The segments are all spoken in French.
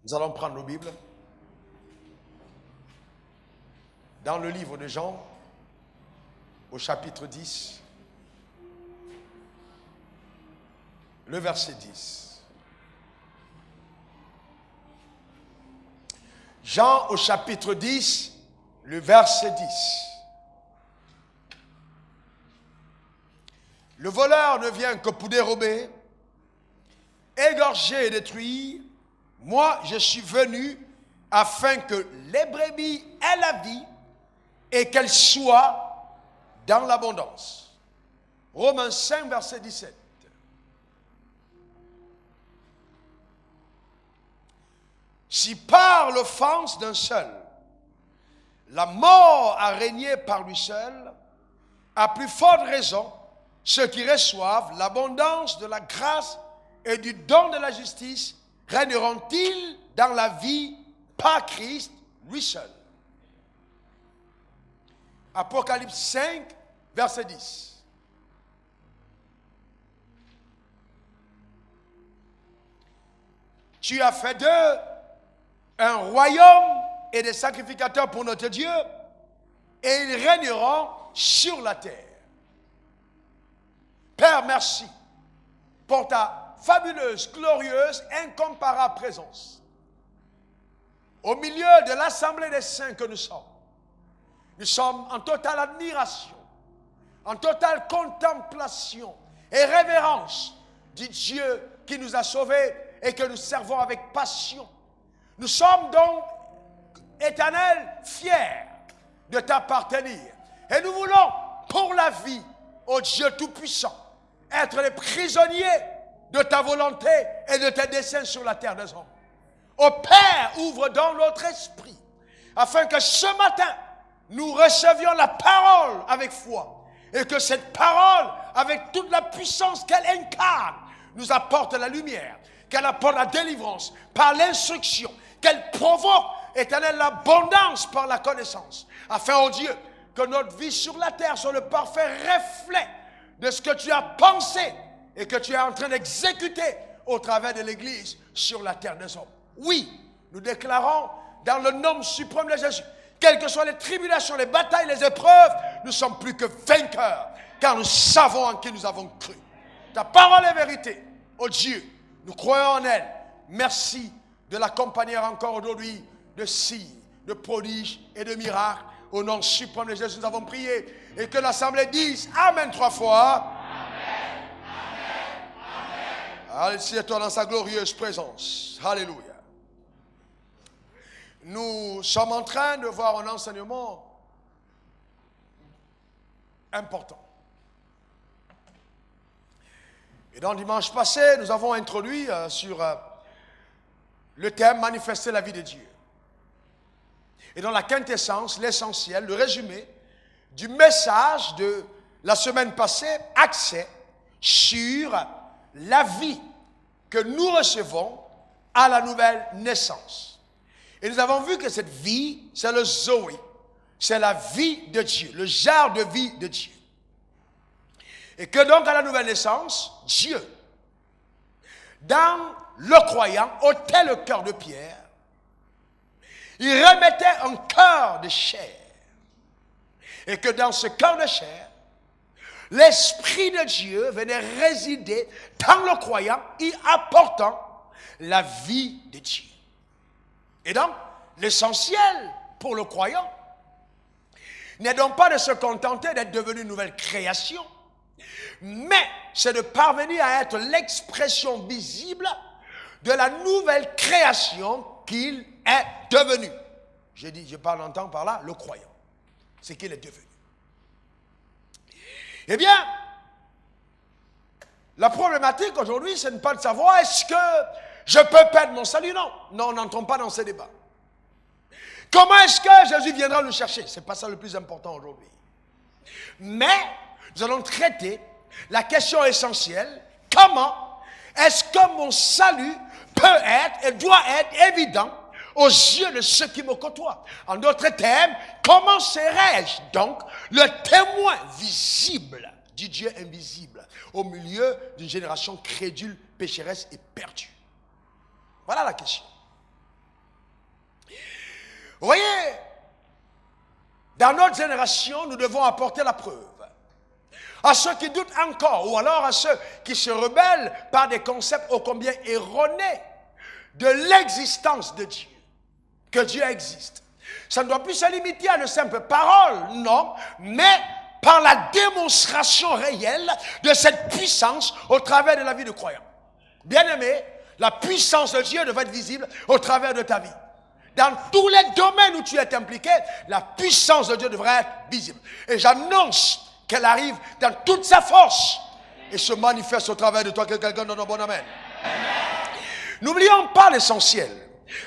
Nous allons prendre nos Bibles dans le livre de Jean, au chapitre 10, le verset 10. Jean au chapitre 10, le verset 10. Le voleur ne vient que pour dérober, égorger et détruire. Moi, je suis venu afin que les brebis aient la vie et qu'elles soient dans l'abondance. Romains 5, verset 17. Si par l'offense d'un seul, la mort a régné par lui seul, à plus forte raison, ceux qui reçoivent l'abondance de la grâce et du don de la justice régneront-ils dans la vie par Christ, lui seul. Apocalypse 5, verset 10. Tu as fait d'eux un royaume et des sacrificateurs pour notre Dieu, et ils régneront sur la terre. Père, merci pour ta fabuleuse, glorieuse, incomparable présence. Au milieu de l'assemblée des saints que nous sommes en totale admiration, en totale contemplation et révérence du Dieu qui nous a sauvés et que nous servons avec passion. Nous sommes donc, Éternel, fiers de t'appartenir. Et nous voulons, pour la vie, ô Dieu Tout-Puissant, être les prisonniers de ta volonté et de tes desseins sur la terre des hommes. Ô Père, ouvre donc notre esprit, afin que ce matin, nous recevions la parole avec foi, et que cette parole, avec toute la puissance qu'elle incarne, nous apporte la lumière, qu'elle apporte la délivrance par l'instruction, qu'elle provoque, Éternel, l'abondance par la connaissance, afin, ô Dieu, que notre vie sur la terre soit le parfait reflet de ce que tu as pensé et que tu es en train d'exécuter au travers de l'Église sur la terre des hommes. Oui, nous déclarons dans le nom suprême de Jésus, quelles que soient les tribulations, les batailles, les épreuves, nous sommes plus que vainqueurs, car nous savons en qui nous avons cru. Ta parole est vérité. Oh Dieu, nous croyons en elle. Merci de l'accompagner encore aujourd'hui de signes, de prodiges et de miracles. Au nom suprême de Jésus, nous avons prié. Et que l'Assemblée dise Amen 3 fois. Amen, Amen, Amen. Assieds-toi dans sa glorieuse présence. Alléluia. Nous sommes en train de voir un enseignement important. Et dans le dimanche passé, nous avons introduit sur le thème manifester la vie de Dieu. Et dans la quintessence, l'essentiel, le résumé du message de la semaine passée, axé sur la vie que nous recevons à la nouvelle naissance. Et nous avons vu que cette vie, c'est le Zoé, c'est la vie de Dieu, le genre de vie de Dieu. Et que donc à la nouvelle naissance, Dieu, dans le croyant, ôtait le cœur de pierre, il remettait un cœur de chair. Et que dans ce cœur de chair, l'Esprit de Dieu venait résider dans le croyant, y apportant la vie de Dieu. Et donc, l'essentiel pour le croyant n'est donc pas de se contenter d'être devenu une nouvelle création, mais c'est de parvenir à être l'expression visible de la nouvelle création qu'il est devenu. Je parle en temps par là, le croyant. C'est qu'il est devenu. Eh bien, la problématique aujourd'hui, c'est de ne pas de savoir est-ce que je peux perdre mon salut? Non. Non, n'entrons pas dans ces débats. Comment est-ce que Jésus viendra nous chercher? Ce n'est pas ça le plus important aujourd'hui. Mais, nous allons traiter la question essentielle. Comment est-ce que mon salut peut être et doit être évident aux yeux de ceux qui me côtoient? En d'autres termes, comment serais-je donc le témoin visible du Dieu invisible au milieu d'une génération crédule, pécheresse et perdue? Voilà la question. Vous voyez, dans notre génération, nous devons apporter la preuve. À ceux qui doutent encore, ou alors à ceux qui se rebellent par des concepts ô combien erronés de l'existence de Dieu, que Dieu existe. Ça ne doit plus se limiter à de simples paroles, non, mais par la démonstration réelle de cette puissance au travers de la vie de croyant. Bien-aimé, la puissance de Dieu devrait être visible au travers de ta vie. Dans tous les domaines où tu es impliqué, la puissance de Dieu devrait être visible. Et j'annonce qu'elle arrive dans toute sa force et se manifeste au travers de toi. Que quelqu'un donne un bon amen. N'oublions pas l'essentiel.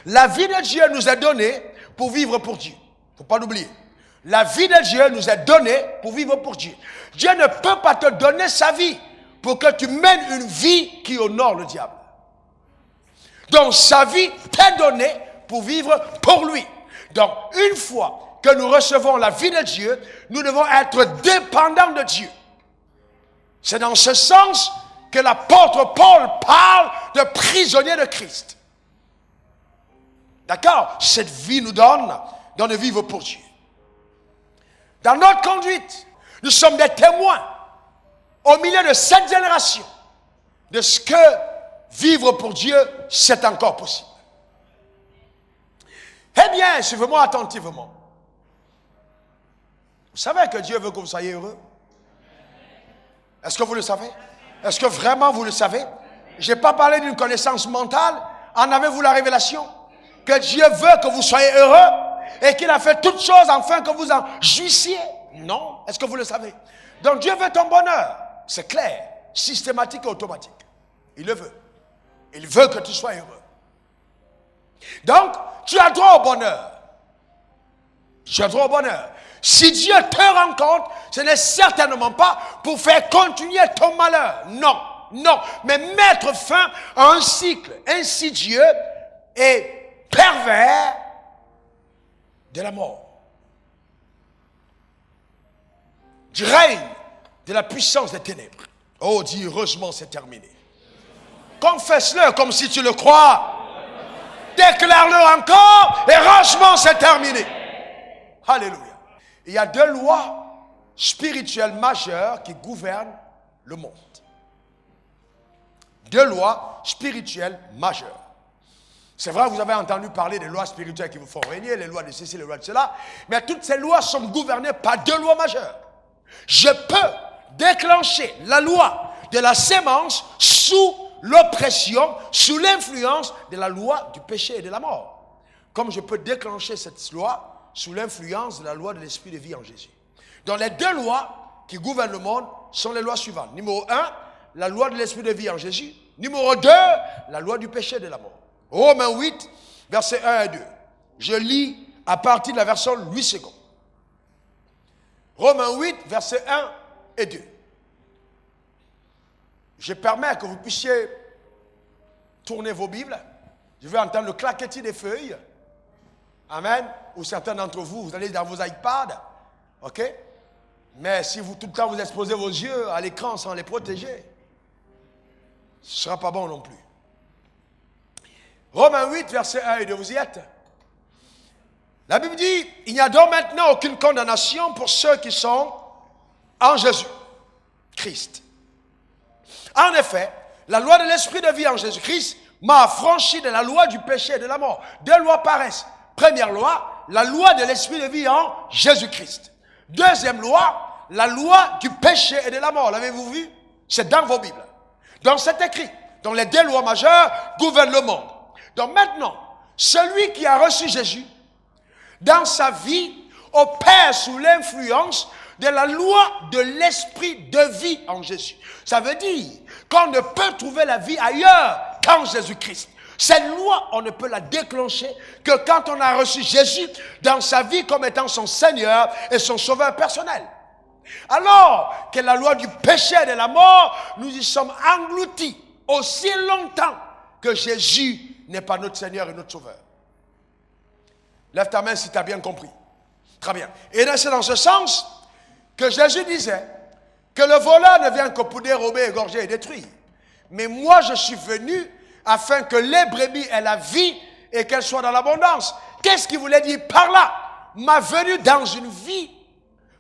La vie de Dieu nous est donnée pour vivre pour Dieu. Il ne faut pas l'oublier. La vie de Dieu nous est donnée pour vivre pour Dieu. Dieu ne peut pas te donner sa vie pour que tu mènes une vie qui honore le diable. Donc sa vie t'est donnée pour vivre pour lui. Donc une fois que nous recevons la vie de Dieu, nous devons être dépendants de Dieu. C'est dans ce sens que l'apôtre Paul parle de prisonnier de Christ. D'accord? Cette vie nous donne de vivre pour Dieu. Dans notre conduite, nous sommes des témoins au milieu de cette génération de ce que vivre pour Dieu, c'est encore possible. Eh bien, suivez-moi attentivement. Vous savez que Dieu veut que vous soyez heureux? Est-ce que vous le savez? Est-ce que vraiment vous le savez? Je n'ai pas parlé d'une connaissance mentale. En avez-vous la révélation? Que Dieu veut que vous soyez heureux et qu'il a fait toutes choses afin que vous en jouissiez? Non. Est-ce que vous le savez? Donc Dieu veut ton bonheur. C'est clair, systématique et automatique. Il le veut. Il veut que tu sois heureux. Donc, tu as droit au bonheur. Tu as droit au bonheur. Si Dieu te rencontre, ce n'est certainement pas pour faire continuer ton malheur. Non, non. Mais mettre fin à un cycle insidieux et pervers de la mort. Du règne de la puissance des ténèbres. Oh, dis heureusement c'est terminé. Confesse-le comme si tu le crois. Déclare-le encore et heureusement c'est terminé. Alléluia. Il y a deux lois spirituelles majeures qui gouvernent le monde. Deux lois spirituelles majeures. C'est vrai, vous avez entendu parler des lois spirituelles qui vous font régner, les lois de ceci, les lois de cela, mais toutes ces lois sont gouvernées par deux lois majeures. Je peux déclencher la loi de la sémence sous l'oppression, sous l'influence de la loi du péché et de la mort. Comme je peux déclencher cette loi sous l'influence de la loi de l'esprit de vie en Jésus. Donc les deux lois qui gouvernent le monde sont les lois suivantes. Numéro 1, la loi de l'esprit de vie en Jésus. Numéro 2, la loi du péché et de la mort. Romains 8, versets 1 et 2. Je lis à partir de la version 8 secondes. Romains 8, versets 1 et 2. Je permets que vous puissiez tourner vos Bibles. Je vais entendre le claquetis des feuilles. Amen. Ou certains d'entre vous, vous allez dans vos iPads. OK? Mais si vous tout le temps vous exposez vos yeux à l'écran sans les protéger, ce ne sera pas bon non plus. Romains 8, verset 1 et 2, vous y êtes? La Bible dit, il n'y a donc maintenant aucune condamnation pour ceux qui sont en Jésus-Christ. En effet, la loi de l'esprit de vie en Jésus-Christ m'a affranchi de la loi du péché et de la mort. Deux lois paraissent. Première loi, la loi de l'esprit de vie en Jésus-Christ. Deuxième loi, la loi du péché et de la mort. L'avez-vous vu? C'est dans vos Bibles. Donc c'est écrit. Donc les deux lois majeures gouvernent le monde. Donc maintenant, celui qui a reçu Jésus, dans sa vie, opère sous l'influence de la loi de l'esprit de vie en Jésus. Ça veut dire qu'on ne peut trouver la vie ailleurs qu'en Jésus-Christ. Cette loi, on ne peut la déclencher que quand on a reçu Jésus dans sa vie comme étant son Seigneur et son Sauveur personnel. Alors que la loi du péché et de la mort, nous y sommes engloutis aussi longtemps que Jésus n'est pas notre Seigneur et notre Sauveur. Lève ta main si tu as bien compris. Très bien. Et c'est dans ce sens que Jésus disait que le voleur ne vient que pour dérober, égorger et détruire. Mais moi, je suis venu afin que les brebis aient la vie et qu'elles soient dans l'abondance. Qu'est-ce qu'il voulait dire par là? Ma venue dans une vie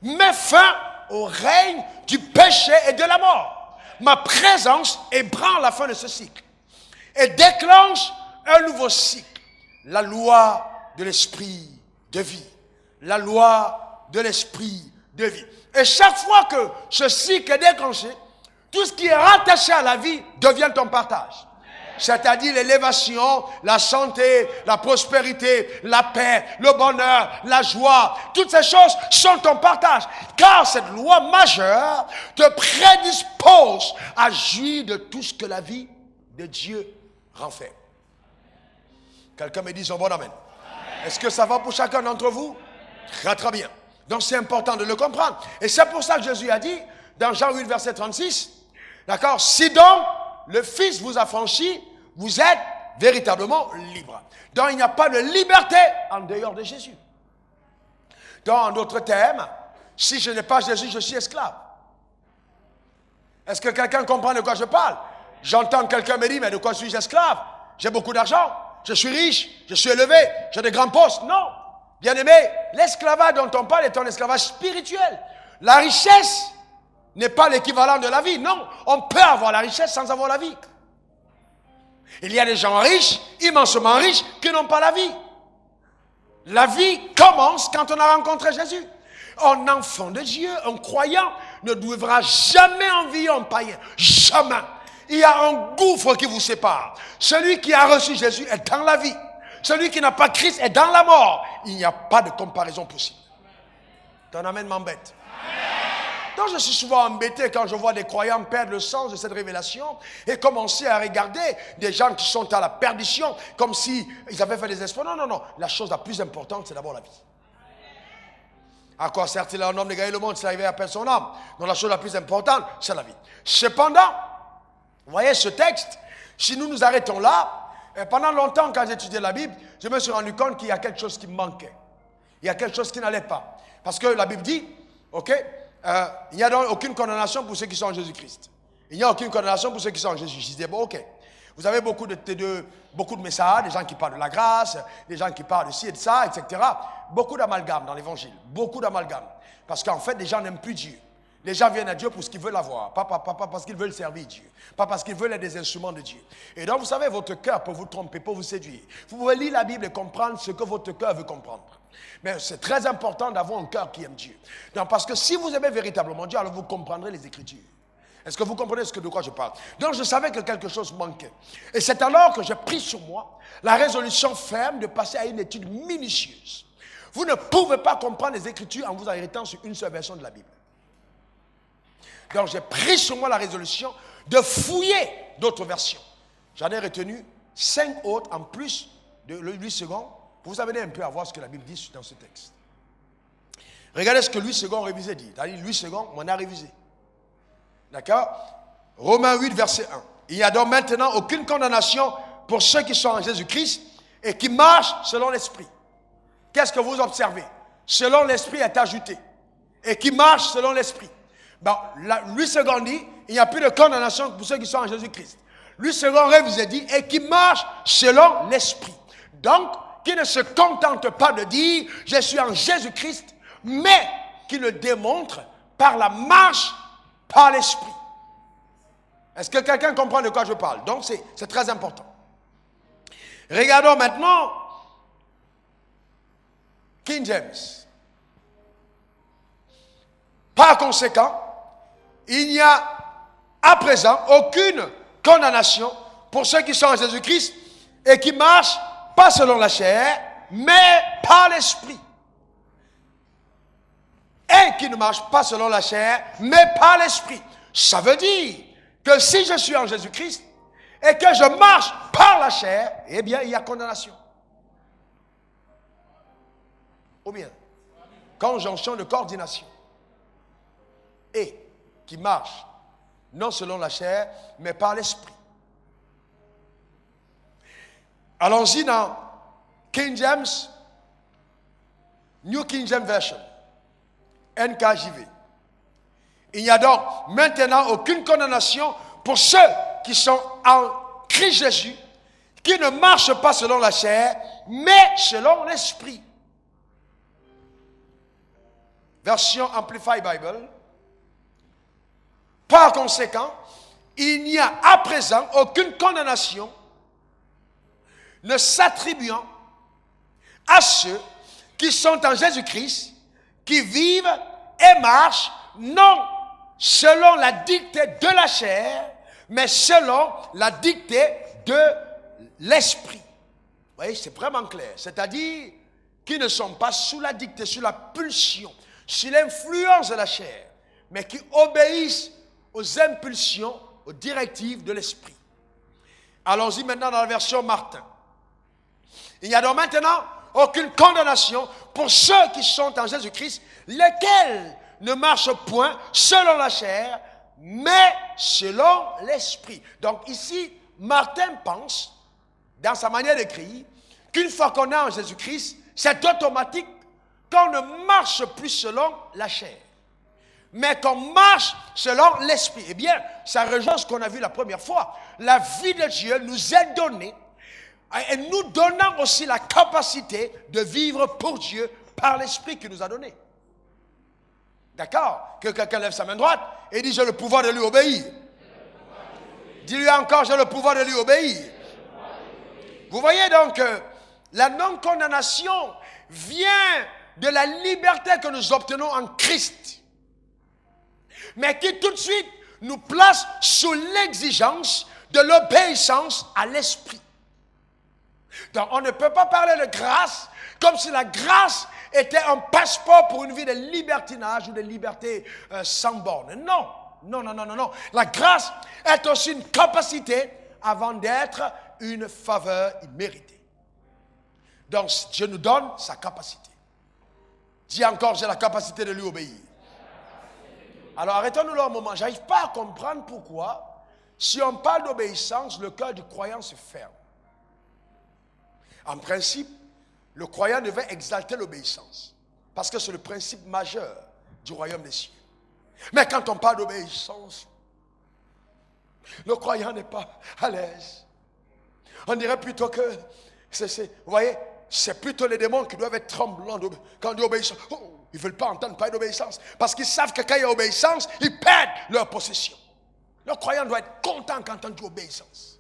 met fin au règne du péché et de la mort. Ma présence ébranle la fin de ce cycle et déclenche un nouveau cycle. La loi de l'esprit de vie. La loi de l'esprit de vie. Et chaque fois que ce cycle est déclenché, tout ce qui est rattaché à la vie devient ton partage. C'est-à-dire l'élévation, la santé, la prospérité, la paix, le bonheur, la joie. Toutes ces choses sont ton partage. Car cette loi majeure te prédispose à jouir de tout ce que la vie de Dieu renferme. Quelqu'un me dit son bon amen. Est-ce que ça va pour chacun d'entre vous? Très très bien. Donc c'est important de le comprendre. Et c'est pour ça que Jésus a dit, dans Jean 8, verset 36, d'accord, si donc le Fils vous a franchi, vous êtes véritablement libre. Donc il n'y a pas de liberté en dehors de Jésus. Donc en d'autres termes, si je n'ai pas Jésus, je suis esclave. Est-ce que quelqu'un comprend de quoi je parle? J'entends quelqu'un me dire, mais de quoi suis-je esclave? J'ai beaucoup d'argent, je suis riche, je suis élevé, j'ai de grands postes. Non, bien aimé, l'esclavage dont on parle est un esclavage spirituel. La richesse n'est pas l'équivalent de la vie. Non, on peut avoir la richesse sans avoir la vie. Il y a des gens riches, immensément riches, qui n'ont pas la vie. La vie commence quand on a rencontré Jésus. Un enfant de Dieu, un croyant, ne devra jamais envier un païen. Jamais. Il y a un gouffre qui vous sépare. Celui qui a reçu Jésus est dans la vie. Celui qui n'a pas Christ est dans la mort. Il n'y a pas de comparaison possible. Ton amen m'embête. Donc je suis souvent embêté quand je vois des croyants perdre le sens de cette révélation et commencer à regarder des gens qui sont à la perdition comme s'ils avaient fait des exploits. Non, non, non. La chose la plus importante, c'est d'abord la vie. À quoi sert-il à un homme de gagner le monde s'il arrivait à perdre son âme? Donc la chose la plus importante, c'est la vie. Cependant, vous voyez ce texte, si nous nous arrêtons là, pendant longtemps quand j'étudiais la Bible, je me suis rendu compte qu'il y a quelque chose qui me manquait. Il y a quelque chose qui n'allait pas. Parce que la Bible dit, ok, il n'y a donc aucune condamnation pour ceux qui sont en Jésus-Christ. Il n'y a aucune condamnation pour ceux qui sont en Jésus. Je disais, bon, ok. Vous avez beaucoup de messages, des gens qui parlent de la grâce, des gens qui parlent de ci et de ça, etc. Beaucoup d'amalgame dans l'évangile. Beaucoup d'amalgame. Parce qu'en fait, les gens n'aiment plus Dieu. Les gens viennent à Dieu pour ce qu'ils veulent avoir. Pas parce qu'ils veulent servir Dieu. Pas parce qu'ils veulent être des instruments de Dieu. Et donc, vous savez, votre cœur peut vous tromper, peut vous séduire. Vous pouvez lire la Bible et comprendre ce que votre cœur veut comprendre. Mais c'est très important d'avoir un cœur qui aime Dieu. Donc, parce que si vous aimez véritablement Dieu, alors vous comprendrez les Écritures. Est-ce que vous comprenez de quoi je parle? Donc, je savais que quelque chose manquait. Et c'est alors que j'ai pris sur moi la résolution ferme de passer à une étude minutieuse. Vous ne pouvez pas comprendre les Écritures en vous arrêtant sur une seule version de la Bible. Donc, j'ai pris sur moi la résolution de fouiller d'autres versions. J'en ai retenu 5 autres en plus de 8 secondes pour vous amener un peu à voir ce que la Bible dit dans ce texte. Regardez ce que Louis II révisé dit. C'est-à-dire, Louis II, on a révisé. D'accord? Romains 8, verset 1. Il n'y a donc maintenant aucune condamnation pour ceux qui sont en Jésus-Christ et qui marchent selon l'Esprit. Qu'est-ce que vous observez? Selon l'Esprit est ajouté. Et qui marchent selon l'Esprit. Bon, Louis II dit, il n'y a plus de condamnation pour ceux qui sont en Jésus-Christ. Louis II révisé dit, et qui marchent selon l'Esprit. Donc, qui ne se contente pas de dire, je suis en Jésus-Christ, mais qui le démontre par la marche par l'Esprit. Est-ce que quelqu'un comprend de quoi je parle? Donc, c'est très important. Regardons maintenant King James. Par conséquent, il n'y a à présent aucune condamnation pour ceux qui sont en Jésus-Christ et qui marchent pas selon la chair, mais par l'Esprit. Et qui ne marchent pas selon la chair, mais par l'Esprit. Ça veut dire que si je suis en Jésus-Christ et que je marche par la chair, eh bien, il y a condamnation. Ou bien, conjonction de coordination. Et qui marche non selon la chair, mais par l'Esprit. Allons-y dans King James, New King James Version, NKJV. Il n'y a donc maintenant aucune condamnation pour ceux qui sont en Christ Jésus, qui ne marche pas selon la chair, mais selon l'esprit. Version Amplified Bible. Par conséquent, il n'y a à présent aucune condamnation ne s'attribuant à ceux qui sont en Jésus-Christ, qui vivent et marchent non selon la dictée de la chair, mais selon la dictée de l'esprit. Vous voyez, c'est vraiment clair. C'est-à-dire qui ne sont pas sous la dictée, sous la pulsion, sous l'influence de la chair, mais qui obéissent aux impulsions, aux directives de l'esprit. Allons-y maintenant dans la version Martin. Il n'y a donc maintenant aucune condamnation pour ceux qui sont en Jésus-Christ, lesquels ne marchent point selon la chair, mais selon l'esprit. Donc ici, Martin pense, dans sa manière d'écrire, qu'une fois qu'on est en Jésus-Christ, c'est automatique qu'on ne marche plus selon la chair, mais qu'on marche selon l'esprit. Eh bien, ça rejoint ce qu'on a vu la première fois. La vie de Dieu nous est donnée, et nous donnant aussi la capacité de vivre pour Dieu par l'esprit qu'il nous a donné. D'accord? Que quelqu'un lève sa main droite et dit: j'ai le pouvoir de lui obéir. Dis-lui encore: j'ai le pouvoir de lui obéir. Vous voyez donc, la non-condamnation vient de la liberté que nous obtenons en Christ, mais qui tout de suite nous place sous l'exigence de l'obéissance à l'esprit. Donc on ne peut pas parler de grâce comme si la grâce était un passeport pour une vie de libertinage ou de liberté sans borne. Non, non, non, non, non, non. La grâce est aussi une capacité avant d'être une faveur imméritée. Donc Dieu nous donne sa capacité. Dis encore: j'ai la capacité de lui obéir. Alors arrêtons-nous là un moment. Je n'arrive pas à comprendre pourquoi, si on parle d'obéissance, le cœur du croyant se ferme. En principe, le croyant devait exalter l'obéissance, parce que c'est le principe majeur du royaume des cieux. Mais quand on parle d'obéissance, le croyant n'est pas à l'aise. On dirait plutôt que, vous voyez, c'est plutôt les démons qui doivent être tremblants quand on dit obéissance. Oh, ils ne veulent pas entendre parler d'obéissance, parce qu'ils savent que quand il y a obéissance, ils perdent leur possession. Le croyant doit être content quand on dit obéissance.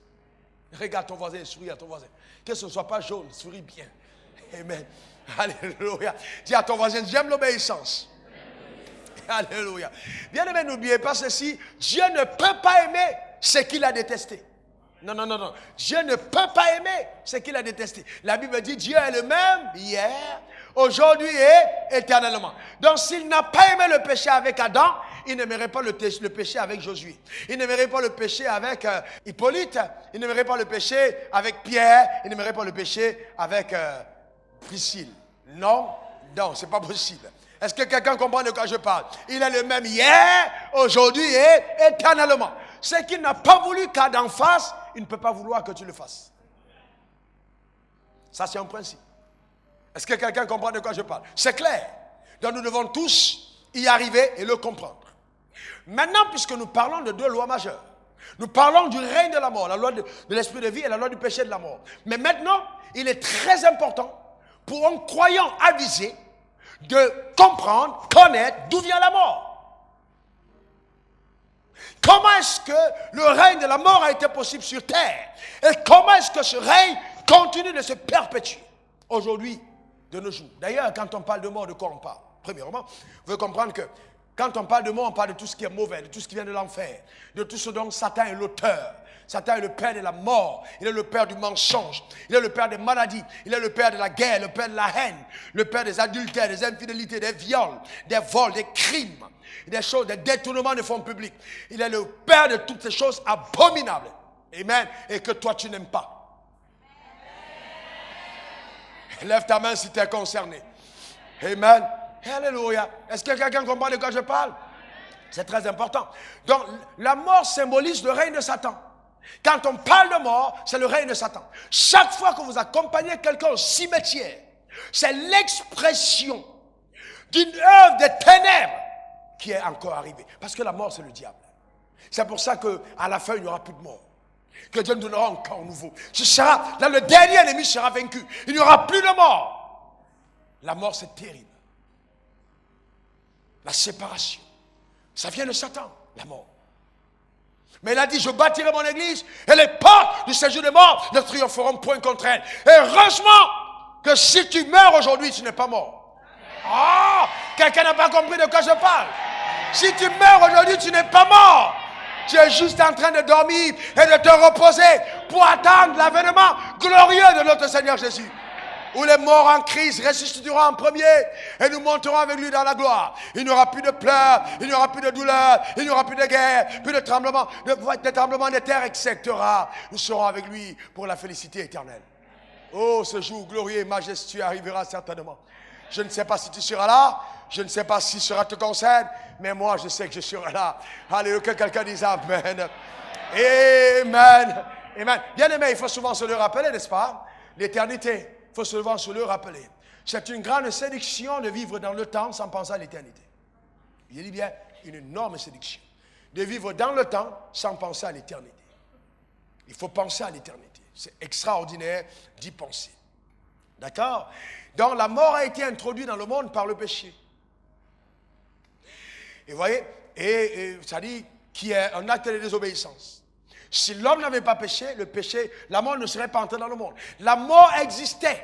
Regarde ton voisin et souris à ton voisin. Que ce ne soit pas jaune, souris bien. Amen. Alléluia. Dis à ton voisin: j'aime l'obéissance. Alléluia. Bien-aimé, n'oubliez pas ceci: Dieu ne peut pas aimer ce qu'il a détesté. Non, non, non, non. Dieu ne peut pas aimer ce qu'il a détesté. La Bible dit: Dieu est le même hier, aujourd'hui et éternellement. Donc s'il n'a pas aimé le péché avec Adam, il n'aimerait pas le péché avec Josué. Il n'aimerait pas le péché avec Hippolyte. Il n'aimerait pas le péché avec Pierre. Il n'aimerait pas le péché avec Priscille. Non, non, c'est pas possible. Est-ce que quelqu'un comprend de quoi je parle? Il est le même hier, aujourd'hui et éternellement. Ce qu'il n'a pas voulu qu'Adam fasse, il ne peut pas vouloir que tu le fasses. Ça, c'est un principe. Est-ce que quelqu'un comprend de quoi je parle? C'est clair. Donc nous devons tous y arriver et le comprendre. Maintenant, puisque nous parlons de deux lois majeures, nous parlons du règne de la mort, la loi de l'esprit de vie et la loi du péché de la mort. Mais maintenant, il est très important pour un croyant avisé de comprendre, connaître d'où vient la mort. Comment est-ce que le règne de la mort a été possible sur terre? Et comment est-ce que ce règne continue de se perpétuer aujourd'hui, de nos jours? D'ailleurs, quand on parle de mort, de quoi on parle? Premièrement, vous devez comprendre que quand on parle de mort, on parle de tout ce qui est mauvais, de tout ce qui vient de l'enfer, de tout ce dont Satan est l'auteur. Satan est le père de la mort, il est le père du mensonge, il est le père des maladies, il est le père de la guerre, le père de la haine, le père des adultères, des infidélités, des viols, des vols, des crimes, des choses, des détournements de fonds publics. Il est le père de toutes ces choses abominables. Amen. Et que toi tu n'aimes pas. Lève ta main si tu es concerné. Amen. Alléluia. Est-ce que quelqu'un comprend de quoi je parle? C'est très important. Donc, la mort symbolise le règne de Satan. Quand on parle de mort, c'est le règne de Satan. Chaque fois que vous accompagnez quelqu'un au cimetière, c'est l'expression d'une œuvre des ténèbres qui est encore arrivée. Parce que la mort, c'est le diable. C'est pour ça qu'à la fin, il n'y aura plus de mort. Que Dieu nous donnera un corps nouveau. Ce sera, là, le dernier ennemi sera vaincu. Il n'y aura plus de mort. La mort, c'est terrible. La séparation. Ça vient de Satan, la mort. Mais il a dit, je bâtirai mon église et les portes du séjour des morts ne triompheront point contre elle. Et heureusement que si tu meurs aujourd'hui, tu n'es pas mort. Ah, quelqu'un n'a pas compris de quoi je parle. Si tu meurs aujourd'hui, tu n'es pas mort. Tu es juste en train de dormir et de te reposer pour attendre l'avènement glorieux de notre Seigneur Jésus. Où les morts en crise ressusciteront en premier et nous monterons avec lui dans la gloire. Il n'y aura plus de pleurs, il n'y aura plus de douleurs, il n'y aura plus de guerre, plus de tremblements de terre, etc. Nous serons avec lui pour la félicité éternelle. Oh, ce jour glorieux et majestueux arrivera certainement. Je ne sais pas si tu seras là, je ne sais pas si cela te concerne, mais moi je sais que je serai là. Alléluia, que quelqu'un dise Amen. Amen. Amen. Bien aimé, il faut souvent se le rappeler, n'est-ce pas? L'éternité. Il faut souvent se le rappeler. C'est une grande séduction de vivre dans le temps sans penser à l'éternité. Je dis bien, une énorme séduction. De vivre dans le temps sans penser à l'éternité. Il faut penser à l'éternité. C'est extraordinaire d'y penser. D'accord? Donc la mort a été introduite dans le monde par le péché. Et vous voyez, ça dit qu'il y a un acte de désobéissance. Si l'homme n'avait pas péché, le péché, la mort ne serait pas entrée dans le monde. La mort existait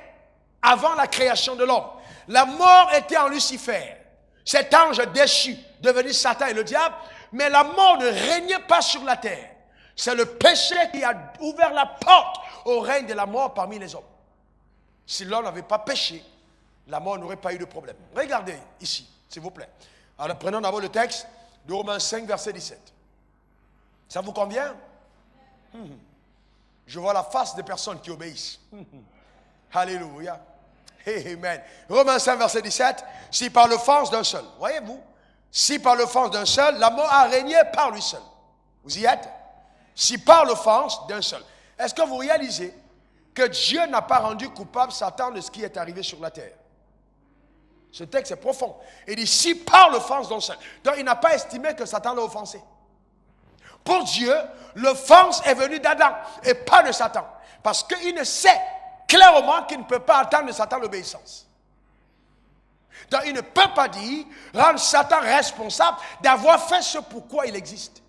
avant la création de l'homme. La mort était en Lucifer, cet ange déchu, devenu Satan et le diable, mais la mort ne régnait pas sur la terre. C'est le péché qui a ouvert la porte au règne de la mort parmi les hommes. Si l'homme n'avait pas péché, la mort n'aurait pas eu de problème. Regardez ici, s'il vous plaît. Alors prenons d'abord le texte de Romains 5, verset 17. Ça vous convient? Je vois la face des personnes qui obéissent. Alléluia. Amen. Romains 5, verset 17. Si par l'offense d'un seul, voyez-vous, si par l'offense d'un seul, la mort a régné par lui seul. Vous y êtes? Si par l'offense d'un seul. Est-ce que vous réalisez que Dieu n'a pas rendu coupable Satan de ce qui est arrivé sur la terre? Ce texte est profond. Il dit si par l'offense d'un seul. Donc il n'a pas estimé que Satan l'a offensé. Pour Dieu, l'offense est venue d'Adam et pas de Satan. Parce qu'il ne sait clairement qu'il ne peut pas attendre de Satan l'obéissance. Donc il ne peut pas dire, rendre Satan responsable d'avoir fait ce pourquoi il existe.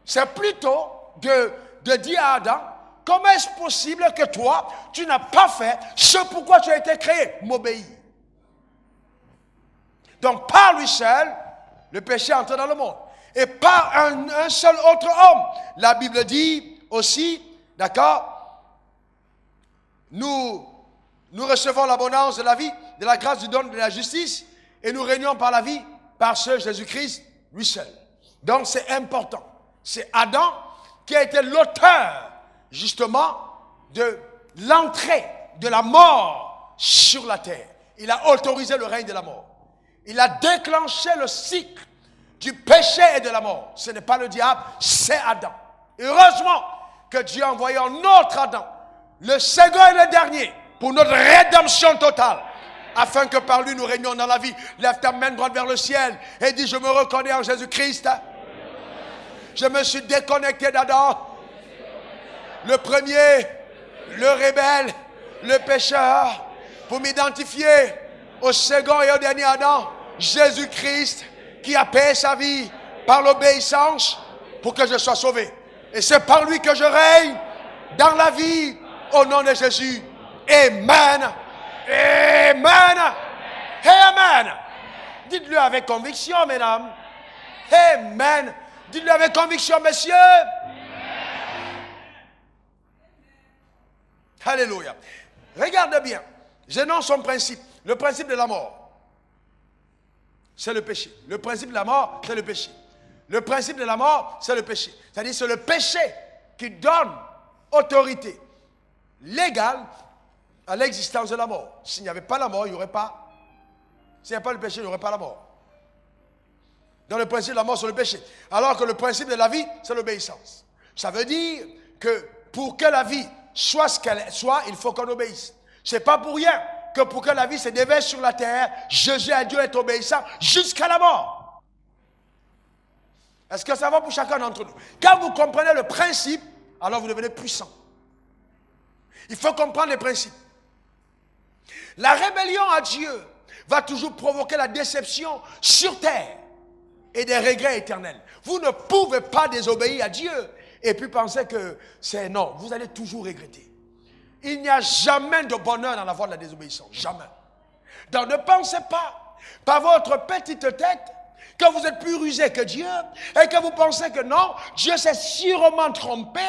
C'est plutôt de dire à Adam, comment est-ce possible que toi, tu n'as pas fait ce pourquoi tu as été créé, m'obéir. Donc par lui seul, le péché est entré dans le monde. Et par un seul autre homme. La Bible dit aussi, d'accord, nous recevons l'abondance de la vie, de la grâce, du don, de la justice, et nous régnons par la vie, par ce Jésus-Christ, lui seul. Donc c'est important. C'est Adam qui a été l'auteur, justement, de l'entrée de la mort sur la terre. Il a autorisé le règne de la mort. Il a déclenché le cycle du péché et de la mort. Ce n'est pas le diable, c'est Adam. Heureusement que Dieu a envoyé un autre Adam, le second et le dernier, pour notre rédemption totale, afin que par lui nous régnions dans la vie. Lève ta main droite vers le ciel et dis, je me reconnais en Jésus-Christ. Je me suis déconnecté d'Adam, le premier, le rebelle, le pécheur, pour m'identifier au second et au dernier Adam, Jésus-Christ, qui a payé sa vie par l'obéissance pour que je sois sauvé. Et c'est par lui que je règne dans la vie au nom de Jésus. Amen. Amen. Amen. Dites-le avec conviction, mesdames. Amen. Dites-le avec conviction, messieurs. Alléluia. Regardez bien. J'énonce son principe. Le principe de la mort, c'est le péché. Le principe de la mort, c'est le péché. Le principe de la mort, c'est le péché. C'est-à-dire c'est le péché qui donne autorité légale à l'existence de la mort. S'il n'y avait pas la mort, il n'y aurait pas. S'il n'y avait pas le péché, il n'y aurait pas la mort. Donc le principe de la mort, c'est le péché. Alors que le principe de la vie, c'est l'obéissance. Ça veut dire que pour que la vie soit ce qu'elle soit, il faut qu'on obéisse. Ce n'est pas pour rien que pour que la vie se déverse sur la terre, Jésus a dû être obéissant jusqu'à la mort. Est-ce que ça va pour chacun d'entre nous? Quand vous comprenez le principe, alors vous devenez puissant. Il faut comprendre les principes. La rébellion à Dieu va toujours provoquer la déception sur terre et des regrets éternels. Vous ne pouvez pas désobéir à Dieu et puis penser que c'est non. Vous allez toujours regretter. Il n'y a jamais de bonheur dans la voie de la désobéissance. Jamais. Donc ne pensez pas, par votre petite tête, que vous êtes plus rusé que Dieu et que vous pensez que non, Dieu s'est sûrement trompé.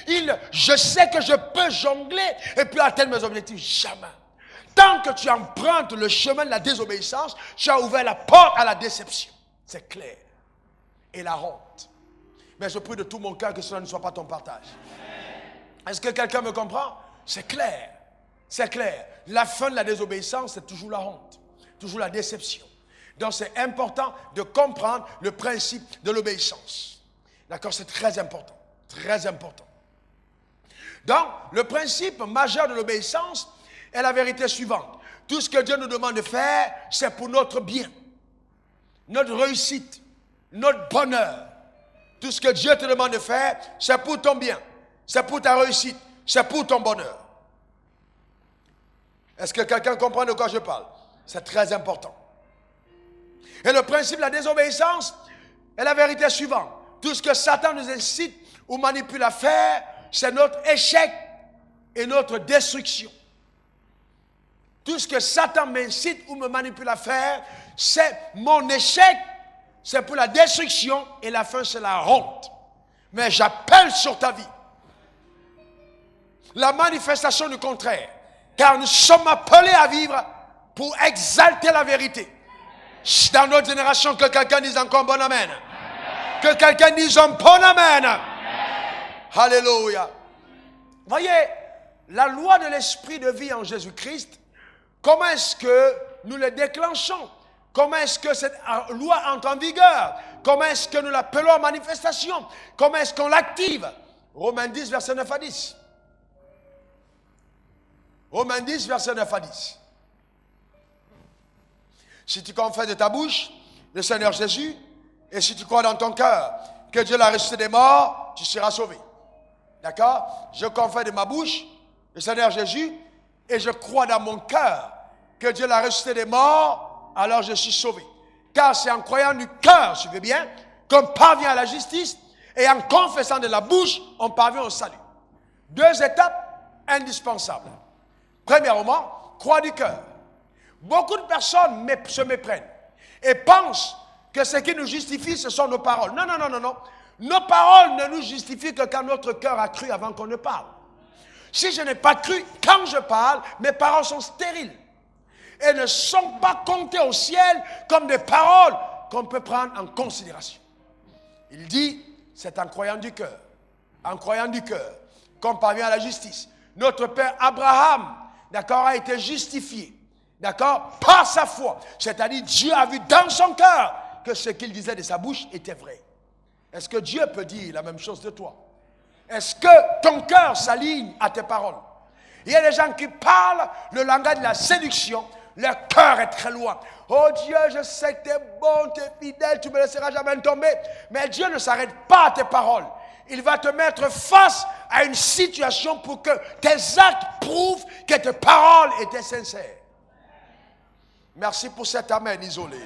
Je sais que je peux jongler et puis atteindre mes objectifs. Jamais. Tant que tu empruntes le chemin de la désobéissance, tu as ouvert la porte à la déception. C'est clair. Et la honte. Mais je prie de tout mon cœur que cela ne soit pas ton partage. Est-ce que quelqu'un me comprend? C'est clair. C'est clair. La fin de la désobéissance, c'est toujours la honte. Toujours la déception. Donc c'est important de comprendre le principe de l'obéissance. D'accord? C'est très important. Très important. Donc, le principe majeur de l'obéissance est la vérité suivante. Tout ce que Dieu nous demande de faire, c'est pour notre bien, notre réussite, notre bonheur. Tout ce que Dieu te demande de faire, c'est pour ton bien, c'est pour ta réussite, c'est pour ton bonheur. Est-ce que quelqu'un comprend de quoi je parle? C'est très important. Et le principe de la désobéissance est la vérité suivante. Tout ce que Satan nous incite ou manipule à faire, c'est notre échec et notre destruction. Tout ce que Satan m'incite ou me manipule à faire, c'est mon échec, c'est pour la destruction et la fin, c'est la honte. Mais j'appelle sur ta vie la manifestation du contraire, car nous sommes appelés à vivre pour exalter la vérité. Dans notre génération, que quelqu'un dise encore bon amen. Que quelqu'un dise un bon amen. Alléluia. Voyez, la loi de l'esprit de vie en Jésus-Christ, comment est-ce que nous le déclenchons? Comment est-ce que cette loi entre en vigueur? Comment est-ce que nous l'appelons en manifestation? Comment est-ce qu'on l'active? Romains 10, verset 9 à 10. Romains 10, verset 9 à 10. Si tu confesses de ta bouche le Seigneur Jésus, et si tu crois dans ton cœur que Dieu l'a ressuscité des morts, tu seras sauvé. D'accord? Je confesse de ma bouche le Seigneur Jésus, et je crois dans mon cœur que Dieu l'a ressuscité des morts, alors je suis sauvé. Car c'est en croyant du cœur, suivez bien, qu'on parvient à la justice, et en confessant de la bouche, on parvient au salut. Deux étapes indispensables. Premièrement, croire du cœur. Beaucoup de personnes se méprennent et pensent que ce qui nous justifie, ce sont nos paroles. Non, non, non, non, non. Nos paroles ne nous justifient que quand notre cœur a cru avant qu'on ne parle. Si je n'ai pas cru, quand je parle, mes paroles sont stériles et ne sont pas comptées au ciel comme des paroles qu'on peut prendre en considération. Il dit, c'est en croyant du cœur, qu'on parvient à la justice. Notre père Abraham, d'accord, a été justifié, d'accord, par sa foi. C'est-à-dire, Dieu a vu dans son cœur que ce qu'il disait de sa bouche était vrai. Est-ce que Dieu peut dire la même chose de toi? Est-ce que ton cœur s'aligne à tes paroles? Il y a des gens qui parlent le langage de la séduction, leur cœur est très loin. Oh Dieu, je sais que tu es bon, tu es fidèle, tu ne me laisseras jamais tomber. Mais Dieu ne s'arrête pas à tes paroles. Il va te mettre face à une situation pour que tes actes prouvent que tes paroles étaient sincères. Merci pour cet amen isolé.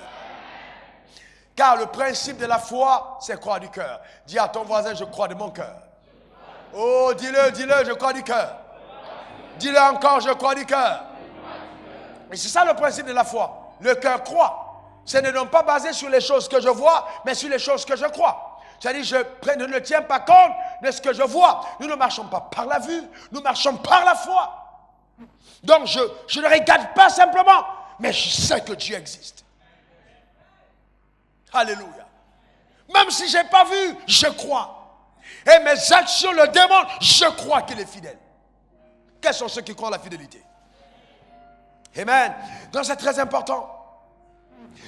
Car le principe de la foi, c'est croire du cœur. Dis à ton voisin, je crois de mon cœur. Oh, dis-le, je crois du cœur. Dis-le encore, je crois du cœur. Et c'est ça le principe de la foi. Le cœur croit. Ce n'est donc pas basé sur les choses que je vois, mais sur les choses que je crois. C'est-à-dire, je ne tiens pas compte de ce que je vois. Nous ne marchons pas par la vue, nous marchons par la foi. Donc, je ne regarde pas simplement, mais je sais que Dieu existe. Alléluia. Même si je n'ai pas vu, je crois. Et mes actions le démontrent, je crois qu'il est fidèle. Quels sont ceux qui croient la fidélité? Amen. Donc c'est très important.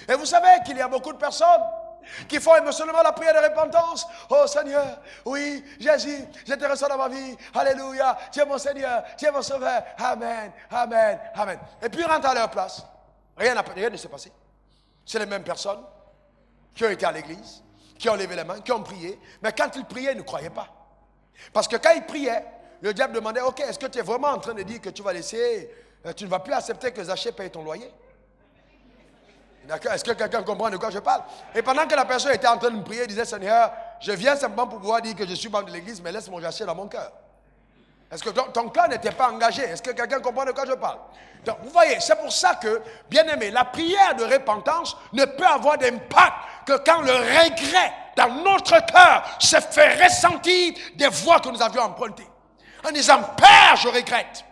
Et vous savez qu'il y a beaucoup de personnes qui font émotionnellement la prière de repentance. Oh Seigneur, oui, Jésus, je te reçois dans ma vie. Alléluia. Tu es mon Seigneur, tu es mon Sauveur. Amen, amen, amen. Et puis ils rentrent à leur place. Rien ne s'est passé. C'est les mêmes personnes qui ont été à l'église, qui ont levé les mains, qui ont prié. Mais quand ils priaient, ils ne croyaient pas. Parce que quand ils priaient, le diable demandait, ok, est-ce que tu es vraiment en train de dire que tu vas laisser, tu ne vas plus accepter que Zachée paye ton loyer? D'accord? Est-ce que quelqu'un comprend de quoi je parle? Et pendant que la personne était en train de prier, il disait, Seigneur, je viens simplement pour pouvoir dire que je suis membre de l'église, mais laisse mon Zachée dans mon cœur. Est-ce que ton cœur n'était pas engagé? Est-ce que quelqu'un comprend de quoi je parle? Donc, vous voyez, c'est pour ça que, bien aimé, la prière de repentance ne peut avoir d'impact que quand le regret dans notre cœur se fait ressentir des voies que nous avions empruntées. En disant, Père, je regrette.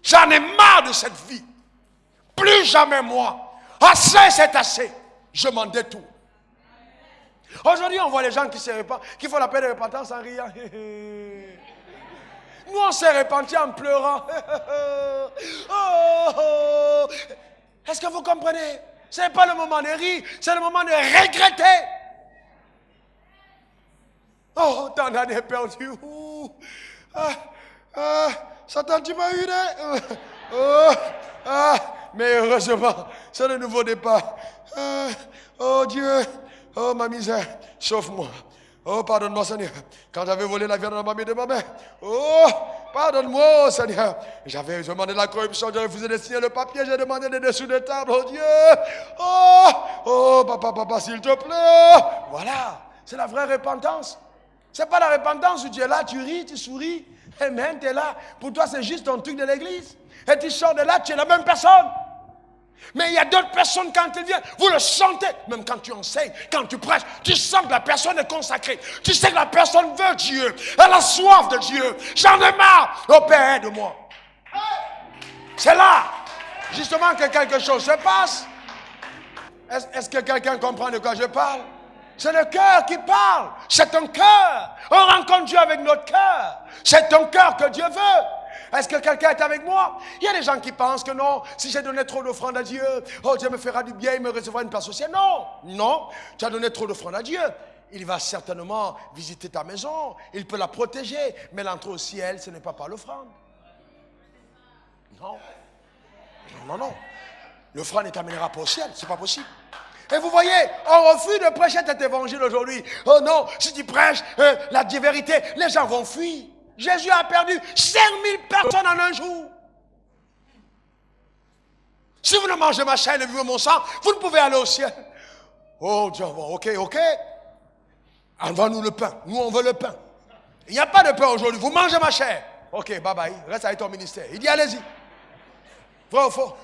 J'en ai marre de cette vie. Plus jamais moi. Assez, c'est assez. Je m'en détourne. Aujourd'hui, on voit les gens qui se repentent, qui font la paix de repentance en riant. Nous, on s'est repentis en pleurant. Oh. Est-ce que vous comprenez? Ce n'est pas le moment de rire, c'est le moment de regretter. Oh, t'en as des perdus. Satan, tu m'as eu, mais heureusement, c'est le nouveau départ. Oh Dieu, oh ma misère, sauve-moi. Oh, pardonne-moi, Seigneur, quand j'avais volé la viande de ma mère de ma mère. Oh, pardonne-moi, Seigneur. J'avais demandé la corruption, j'ai refusé de signer le papier, j'ai demandé des dessous de table, oh Dieu. Oh, papa, s'il te plaît. Voilà, c'est la vraie repentance. C'est pas la repentance où tu es là, tu ris, tu souris. Et même tu es là. Pour toi, c'est juste ton truc de l'église. Et tu sors de là, tu es la même personne. Mais il y a d'autres personnes, quand elles viennent, vous le sentez. Même quand tu enseignes, quand tu prêches, tu sens que la personne est consacrée. Tu sais que la personne veut Dieu. Elle a soif de Dieu. J'en ai marre. Oh Père, aide-moi. C'est là, justement, que quelque chose se passe. Est-ce que quelqu'un comprend de quoi je parle? C'est le cœur qui parle. C'est ton cœur. On rencontre Dieu avec notre cœur. C'est ton cœur que Dieu veut. Est-ce que quelqu'un est avec moi? Il y a des gens qui pensent que non, si j'ai donné trop d'offrandes à Dieu, oh Dieu me fera du bien, il me recevra une place au ciel. Non, tu as donné trop d'offrandes à Dieu. Il va certainement visiter ta maison, il peut la protéger, mais l'entrée au ciel, ce n'est pas par l'offrande. Non. L'offrande ne t'amènera pas au ciel, c'est pas possible. Et vous voyez, on refuse de prêcher cet évangile aujourd'hui. Oh non, si tu prêches la vérité, les gens vont fuir. Jésus a perdu 5000 personnes en un jour. Si vous ne mangez ma chair et ne buvez mon sang, vous ne pouvez aller au ciel. Oh Dieu, ok. Envoie-nous le pain. Nous, on veut le pain. Il n'y a pas de pain aujourd'hui. Vous mangez ma chair. Ok, bye bye. Reste avec ton ministère. Il dit, allez-y. Vrai ou faux?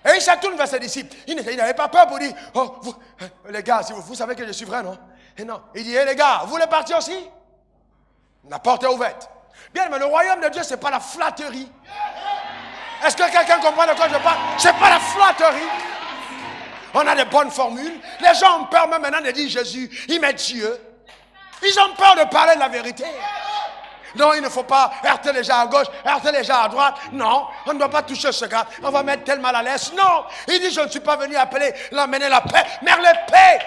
Et il se tourne vers ses disciples. Il n'avait pas peur pour dire, oh, les gars, si vous savez que je suis vrai, non? Et non. Il dit, les gars, vous voulez partir aussi? La porte est ouverte. Bien, mais le royaume de Dieu, ce n'est pas la flatterie. Est-ce que quelqu'un comprend de quoi je parle? Ce n'est pas la flatterie. On a des bonnes formules. Les gens ont peur même maintenant de dire Jésus, il met Dieu. Ils ont peur de parler de la vérité. Non, il ne faut pas heurter les gens à gauche, heurter les gens à droite. Non, on ne doit pas toucher ce gars. On va mettre tel mal à l'aise. Non, il dit, je ne suis pas venu l'amener la paix, mais la paix.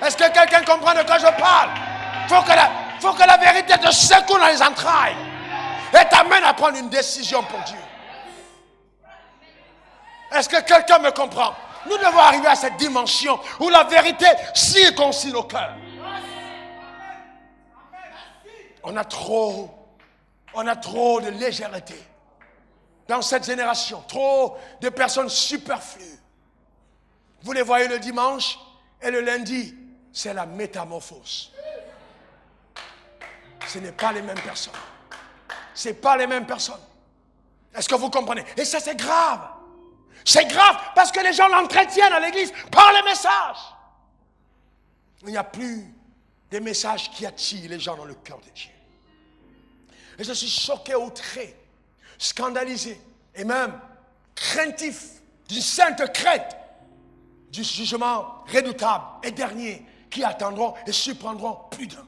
Est-ce que quelqu'un comprend de quoi je parle? Faut que la vérité te secoue dans les entrailles et t'amène à prendre une décision pour Dieu. Est-ce que quelqu'un me comprend? Nous devons arriver à cette dimension où la vérité circoncise nos cœurs. On a trop de légèreté dans cette génération. Trop de personnes superflues. Vous les voyez le dimanche et le lundi, c'est la métamorphose. Ce n'est pas les mêmes personnes. Ce n'est pas les mêmes personnes. Est-ce que vous comprenez? Et ça, c'est grave. C'est grave parce que les gens l'entretiennent à l'église par les messages. Il n'y a plus des messages qui attirent les gens dans le cœur de Dieu. Et je suis choqué, outré, scandalisé et même craintif d'une sainte crainte du jugement redoutable et dernier qui attendront et surprendront plus d'un.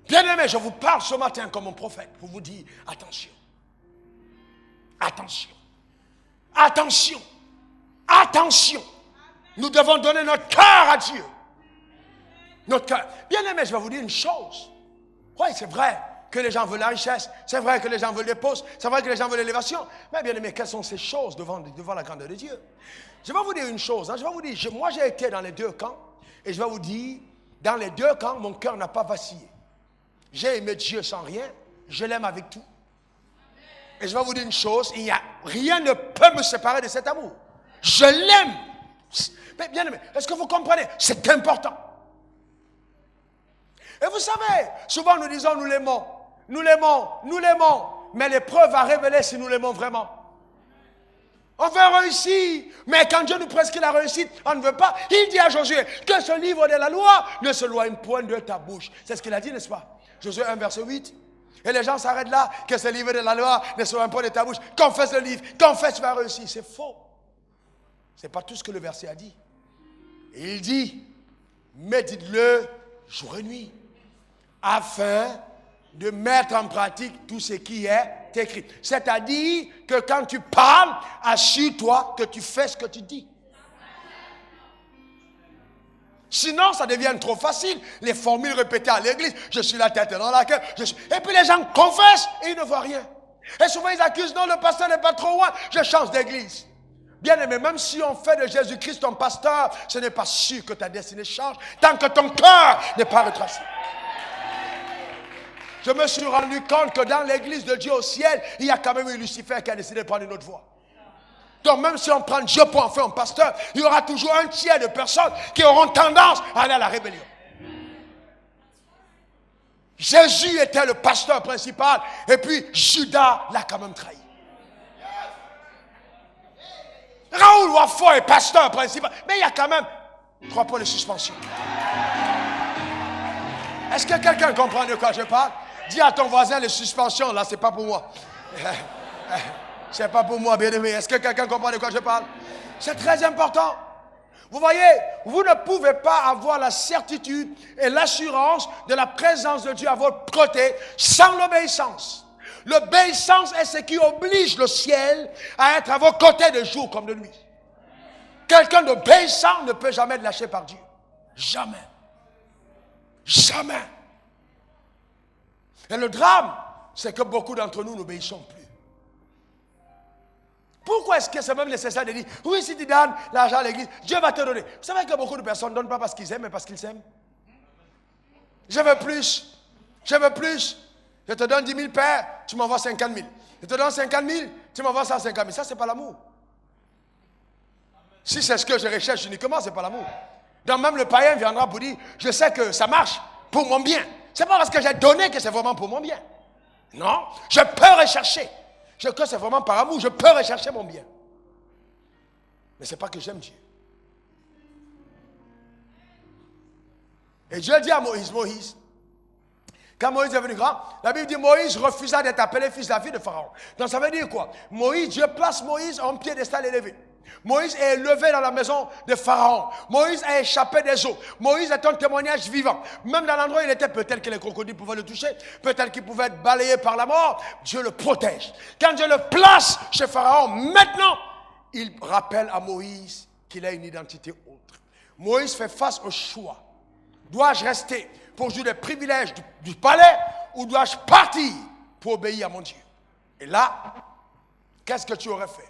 Bien-aimés, je vous parle ce matin comme un prophète pour vous dire attention. Attention. Attention. Attention. Nous devons donner notre cœur à Dieu. Notre cœur. Bien-aimés, je vais vous dire une chose. Oui, c'est vrai que les gens veulent la richesse. C'est vrai que les gens veulent des postes. C'est vrai que les gens veulent l'élévation. Mais bien aimé, quelles sont ces choses devant la grandeur de Dieu? Je vais vous dire une chose. Je vais vous dire, moi j'ai été dans les deux camps. Et je vais vous dire, dans les deux camps, mon cœur n'a pas vacillé. J'ai aimé Dieu sans rien. Je l'aime avec tout. Et je vais vous dire une chose, rien ne peut me séparer de cet amour. Je l'aime. Mais bien aimé, est-ce que vous comprenez? C'est important. Et vous savez, souvent nous disons nous l'aimons. Nous l'aimons, nous l'aimons. Mais l'épreuve va révéler si nous l'aimons vraiment. On veut réussir, mais quand Dieu nous prescrit la réussite, on ne veut pas. Il dit à Josué que ce livre de la loi ne se loigne point de ta bouche. C'est ce qu'il a dit, n'est-ce pas? Josué 1, verset 8. Et les gens s'arrêtent là, que ce livre de la loi ne se loigne point de ta bouche. Confesse le livre, confesse, tu vas réussir. C'est faux. Ce n'est pas tout ce que le verset a dit. Et il dit, médite-le jour et nuit, afin de mettre en pratique tout ce qui est écrit. C'est-à-dire que quand tu parles, assure-toi que tu fais ce que tu dis. Sinon, ça devient trop facile. Les formules répétées à l'église, je suis la tête dans la queue. Et puis les gens confessent et ils ne voient rien. Et souvent ils accusent, non, le pasteur n'est pas trop loin, je change d'église. Bien aimé, même si on fait de Jésus-Christ ton pasteur, ce n'est pas sûr que ta destinée change tant que ton cœur n'est pas retracé. Je me suis rendu compte que dans l'église de Dieu au ciel, il y a quand même eu Lucifer qui a décidé de prendre une autre voie. Donc même si on prend Dieu pour en faire un pasteur, il y aura toujours un tiers de personnes qui auront tendance à aller à la rébellion. Jésus était le pasteur principal et puis Judas l'a quand même trahi. Raoul Wafo est pasteur principal, mais il y a quand même 3 points de suspension. Est-ce que quelqu'un comprend de quoi je parle? Dis à ton voisin, les suspensions, là, c'est pas pour moi. C'est pas pour moi, bien aimé. Est-ce que quelqu'un comprend de quoi je parle? C'est très important. Vous voyez, vous ne pouvez pas avoir la certitude et l'assurance de la présence de Dieu à votre côté sans l'obéissance. L'obéissance est ce qui oblige le ciel à être à vos côtés de jour comme de nuit. Quelqu'un d'obéissant ne peut jamais être lâché par Dieu. Jamais. Jamais. Et le drame, c'est que beaucoup d'entre nous n'obéissons plus. Pourquoi est-ce que c'est même nécessaire de dire, oui, si tu donnes l'argent à l'église, Dieu va te donner. Vous savez que beaucoup de personnes ne donnent pas parce qu'ils aiment, mais parce qu'ils s'aiment. Je veux plus. Je veux plus. Je te donne 10 000 pères, tu m'envoies 50 000. Je te donne 50 000, tu m'envoies 150 000. Ça, c'est pas l'amour. Si c'est ce que je recherche uniquement, c'est pas l'amour. Donc même le païen viendra pour dire, je sais que ça marche pour mon bien. C'est pas parce que j'ai donné que c'est vraiment pour mon bien. Non, je peux rechercher. Que c'est vraiment par amour, je peux rechercher mon bien. Mais c'est pas que j'aime Dieu. Et Dieu dit à Moïse, quand Moïse est devenu grand, la Bible dit Moïse refusa d'être appelé fils de la fille de Pharaon. Donc ça veut dire quoi? Dieu place Moïse en piédestal élevé. Moïse est élevé dans la maison de Pharaon. Moïse a échappé des eaux. Moïse est un témoignage vivant. Même dans l'endroit où il était, peut-être que les crocodiles pouvaient le toucher, peut-être qu'il pouvait être balayé par la mort. Dieu le protège. Quand Dieu le place chez Pharaon, maintenant, il rappelle à Moïse qu'il a une identité autre. Moïse fait face au choix. Dois-je rester pour jouir des privilèges du palais ou dois-je partir pour obéir à mon Dieu? Et là, qu'est-ce que tu aurais fait?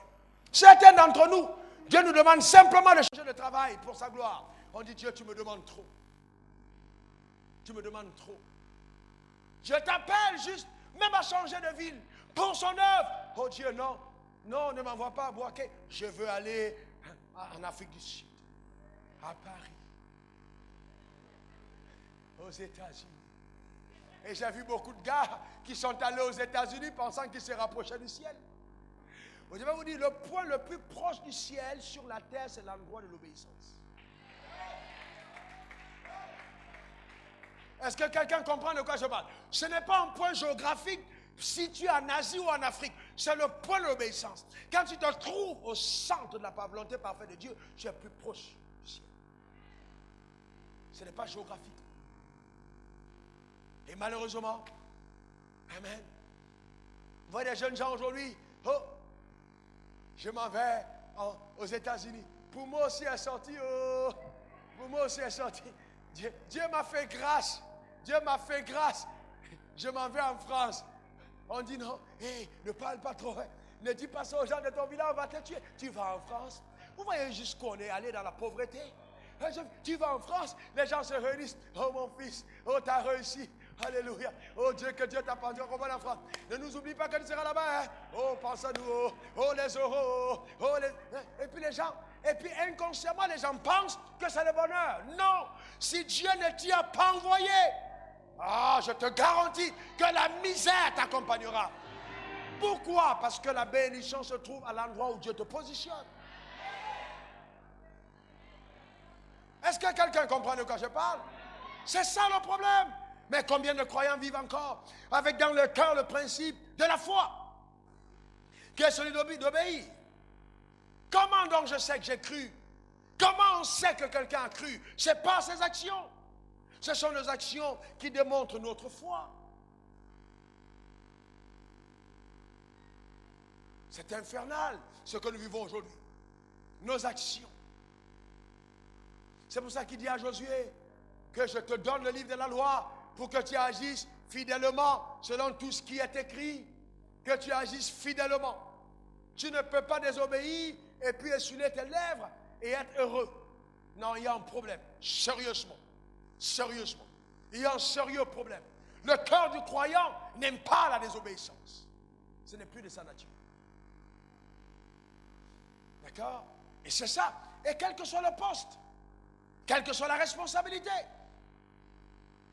Certains d'entre nous, Dieu nous demande simplement de changer de travail pour sa gloire. On dit, Dieu, tu me demandes trop. Tu me demandes trop. Je t'appelle juste, même à changer de ville, pour son œuvre. Oh Dieu, non. Non, ne m'envoie pas à Boaké. Je veux aller en Afrique du Sud, à Paris, aux États-Unis. Et j'ai vu beaucoup de gars qui sont allés aux États-Unis pensant qu'ils se rapprochaient du ciel. Je vais vous dire, le point le plus proche du ciel sur la terre, c'est l'endroit de l'obéissance. Est-ce que quelqu'un comprend de quoi je parle? Ce n'est pas un point géographique situé en Asie ou en Afrique. C'est le point de l'obéissance. Quand tu te trouves au centre de la volonté parfaite de Dieu, tu es plus proche du ciel. Ce n'est pas géographique. Et malheureusement, amen, vous voyez des jeunes gens aujourd'hui, oh, je m'en vais aux États-Unis. Pour moi aussi est sorti, oh, pour moi aussi est sorti. Dieu m'a fait grâce. Dieu m'a fait grâce. je m'en vais en France. On dit non, hey, ne parle pas trop. Hein. Ne dis pas ça aux gens de ton village, on va te tuer. Tu vas en France. Vous voyez jusqu'où on est allé dans la pauvreté. Tu vas en France, les gens se réunissent. Oh mon fils, oh t'as réussi. Alléluia. Oh Dieu, que Dieu t'a pendu en la France. Ne nous oublie pas que tu seras là-bas. Hein. Oh, pense à nous. Oh, oh les euros. Oh, les... Et puis les gens, et puis inconsciemment, les gens pensent que c'est le bonheur. Non. Si Dieu ne t'y a pas envoyé, je te garantis que la misère t'accompagnera. Pourquoi? Parce que la bénédiction se trouve à l'endroit où Dieu te positionne. Est-ce que quelqu'un comprend de quoi je parle? C'est ça le problème. Mais combien de croyants vivent encore avec dans leur cœur le principe de la foi, qui est celui d'obéir? Comment donc je sais que j'ai cru? Comment on sait que quelqu'un a cru? C'est par ses actions. Ce sont nos actions qui démontrent notre foi. C'est infernal ce que nous vivons aujourd'hui. Nos actions. C'est pour ça qu'il dit à Josué que je te donne le livre de la loi pour que tu agisses fidèlement selon tout ce qui est écrit, que tu agisses fidèlement. Tu ne peux pas désobéir et puis essuyer tes lèvres et être heureux. Non, il y a un problème. Sérieusement. Sérieusement. Il y a un sérieux problème. Le cœur du croyant n'aime pas la désobéissance. Ce n'est plus de sa nature. D'accord? Et c'est ça. Et quel que soit le poste, quelle que soit la responsabilité,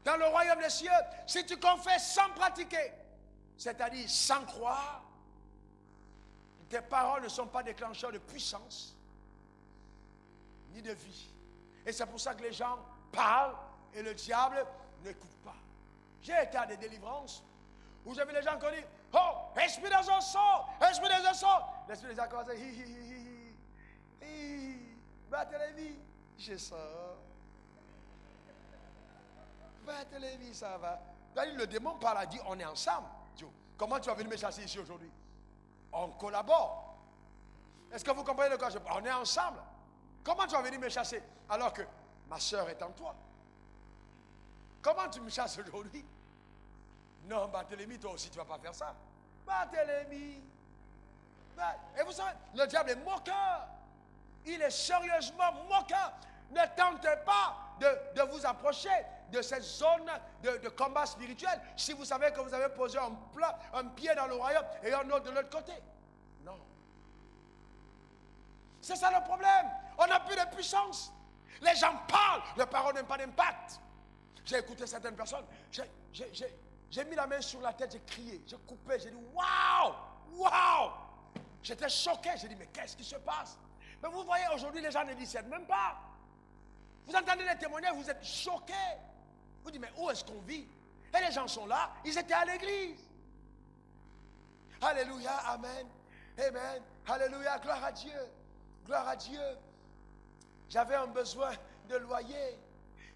dans le royaume des cieux, si tu confesses sans pratiquer, c'est-à-dire sans croire, tes paroles ne sont pas déclencheurs de puissance, ni de vie. Et c'est pour ça que les gens parlent et le diable n'écoute pas. J'ai été à des délivrances où j'avais les gens qui ont dit, oh, esprit des eaux sort, esprit des eaux sort. L'esprit des eaux a commencé, battez les vies. Je sors. Battez les vies, ça va. Le démon parle, a dit, on est ensemble. Comment tu vas venir me chasser ici aujourd'hui? On collabore. Est-ce que vous comprenez de quoi je parle? On est ensemble. Comment tu vas venir me chasser alors que ma soeur est en toi? Comment tu me chasses aujourd'hui? Non, Barthélemy, toi aussi tu ne vas pas faire ça. Barthélemy. Et vous savez, le diable est moqueur. Il est sérieusement moqueur. Ne tentez pas de vous approcher de cette zone de combat spirituel si vous savez que vous avez posé un pied dans le royaume et un autre de l'autre côté. Non. C'est ça le problème. On n'a plus de puissance. Les gens parlent, les paroles n'ont pas d'impact. J'ai écouté certaines personnes, j'ai mis la main sur la tête, j'ai crié, j'ai coupé, j'ai dit waouh, waouh. J'étais choqué, j'ai dit mais qu'est-ce qui se passe? Mais vous voyez, aujourd'hui les gens ne discernent même pas. Vous entendez les témoignages, vous êtes choqués. Vous dites mais où est-ce qu'on vit? Et les gens sont là, ils étaient à l'église. Alléluia, amen, amen, alléluia, gloire à Dieu, gloire à Dieu. J'avais un besoin de loyer.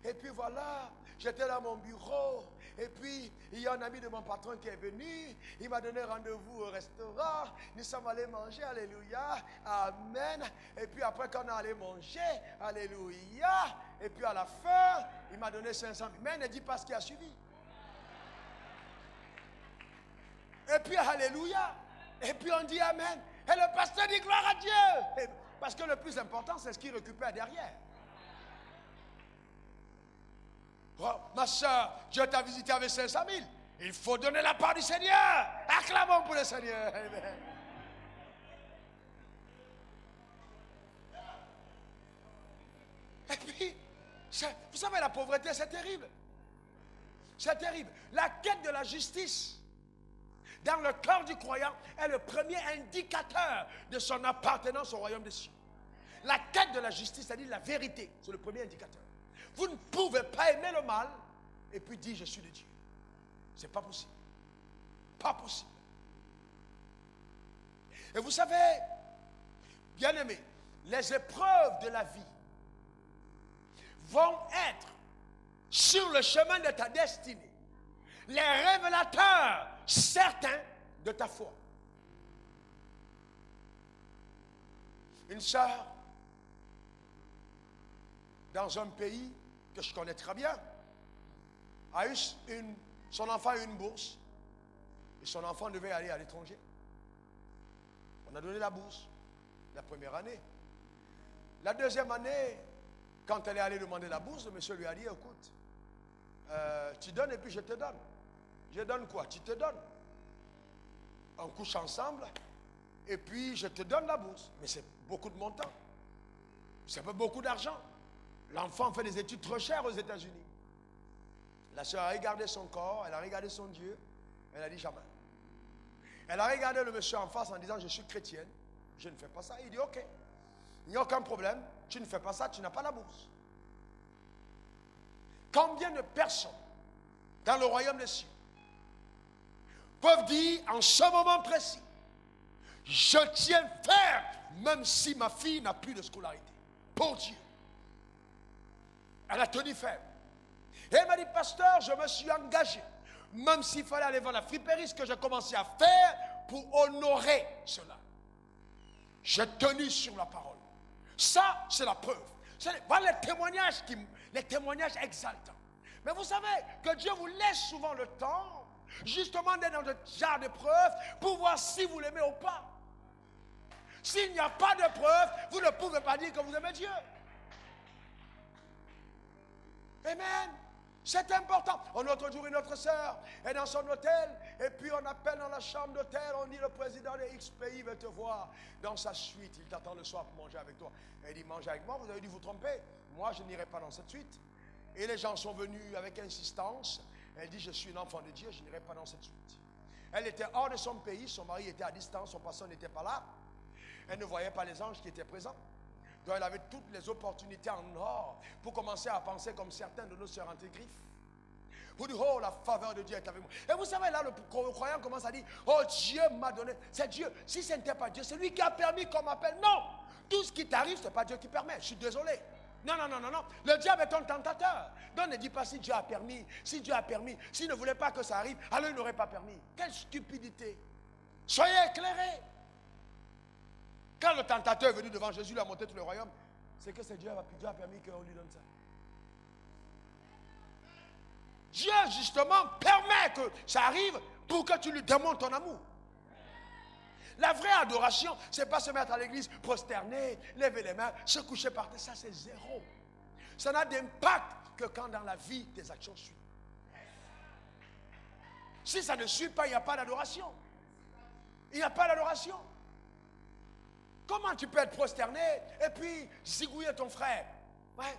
Et puis voilà, j'étais dans mon bureau. Et puis, il y a un ami de mon patron qui est venu. Il m'a donné rendez-vous au restaurant. Nous sommes allés manger. Alléluia. Amen. Et puis après, quand on est allé manger, alléluia. Et puis à la fin, il m'a donné 500 000. Mais il ne dit pas ce qui a suivi. Et puis, alléluia. Et puis on dit amen. Et le pasteur dit gloire à Dieu. Et parce que le plus important, c'est ce qu'il récupère derrière. Oh, ma soeur, Dieu t'a visité avec 500 000. Il faut donner la part du Seigneur. Acclamons pour le Seigneur. Amen. Et puis, vous savez, la pauvreté, c'est terrible. C'est terrible. La quête de la justice dans le cœur du croyant est le premier indicateur de son appartenance au royaume des cieux. La quête de la justice, c'est-à-dire la vérité, c'est le premier indicateur. Vous ne pouvez pas aimer le mal et puis dire je suis de Dieu. C'est pas possible. Pas possible. Et vous savez, bien aimés, les épreuves de la vie vont être sur le chemin de ta destinée les révélateurs certains de ta foi. Une sœur dans un pays que je connais très bien a eu Son enfant a eu une bourse. Et son enfant devait aller à l'étranger. On a donné la bourse. La première année. La deuxième année, quand elle est allée demander la bourse, le monsieur lui a dit, écoute, tu donnes et puis je te donne. Je donne quoi? Tu te donnes. On couche ensemble et puis je te donne la bourse. Mais c'est beaucoup de montant. C'est pas beaucoup d'argent. L'enfant fait des études trop chères aux États-Unis. La soeur a regardé son corps, elle a regardé son Dieu, elle a dit jamais. Elle a regardé le monsieur en face en disant, je suis chrétienne, je ne fais pas ça. Il dit, ok, il n'y a aucun problème, tu ne fais pas ça, tu n'as pas la bourse. Combien de personnes dans le royaume des cieux peuvent dire en ce moment précis, je tiens ferme, même si ma fille n'a plus de scolarité, pour Dieu. Elle a tenu ferme. Et elle m'a dit, pasteur, je me suis engagé, même s'il fallait aller voir la friperie, ce que j'ai commencé à faire pour honorer cela. J'ai tenu sur la parole. Ça, c'est la preuve. Voilà les témoignages exaltants. Mais vous savez que Dieu vous laisse souvent le temps, justement d'être dans le genre de preuve, pour voir si vous l'aimez ou pas. S'il n'y a pas de preuve, vous ne pouvez pas dire que vous aimez Dieu. Amen. C'est important. Un autre jour, une autre sœur est dans son hôtel, et puis on appelle dans la chambre d'hôtel, on dit le président de X pays veut te voir dans sa suite. Il t'attend le soir pour manger avec toi. Elle dit, mangez avec moi, vous avez dû vous tromper. Moi, je n'irai pas dans cette suite. Et les gens sont venus avec insistance. Elle dit, je suis une enfant de Dieu, je n'irai pas dans cette suite. Elle était hors de son pays, son mari était à distance, son pasteur n'était pas là. Elle ne voyait pas les anges qui étaient présents. Donc elle avait toutes les opportunités en or pour commencer à penser comme certains de nos sœurs antégrifes. Vous dites, oh, la faveur de Dieu est avec moi. Et vous savez, là, le croyant commence à dire, oh, Dieu m'a donné. C'est Dieu. Si ce n'était pas Dieu, c'est lui qui a permis qu'on m'appelle. Non. Tout ce qui t'arrive, ce n'est pas Dieu qui permet. Je suis désolé. Non, non, non, non, non. Le diable est ton tentateur. Donc ne dis pas si Dieu a permis. Si Dieu a permis. S'il ne voulait pas que ça arrive, alors il n'aurait pas permis. Quelle stupidité. Soyez éclairés. Quand le tentateur est venu devant Jésus, il a monté tout le royaume, c'est que c'est Dieu a permis qu'on lui donne ça. Dieu, justement, permet que ça arrive pour que tu lui démontres ton amour. La vraie adoration, ce n'est pas se mettre à l'église, prosterner, lever les mains, se coucher par terre. Ça, c'est zéro. Ça n'a d'impact que quand dans la vie, tes actions suivent. Si ça ne suit pas, il n'y a pas d'adoration. Il n'y a pas d'adoration. Comment tu peux être prosterné et puis zigouiller ton frère? Ouais.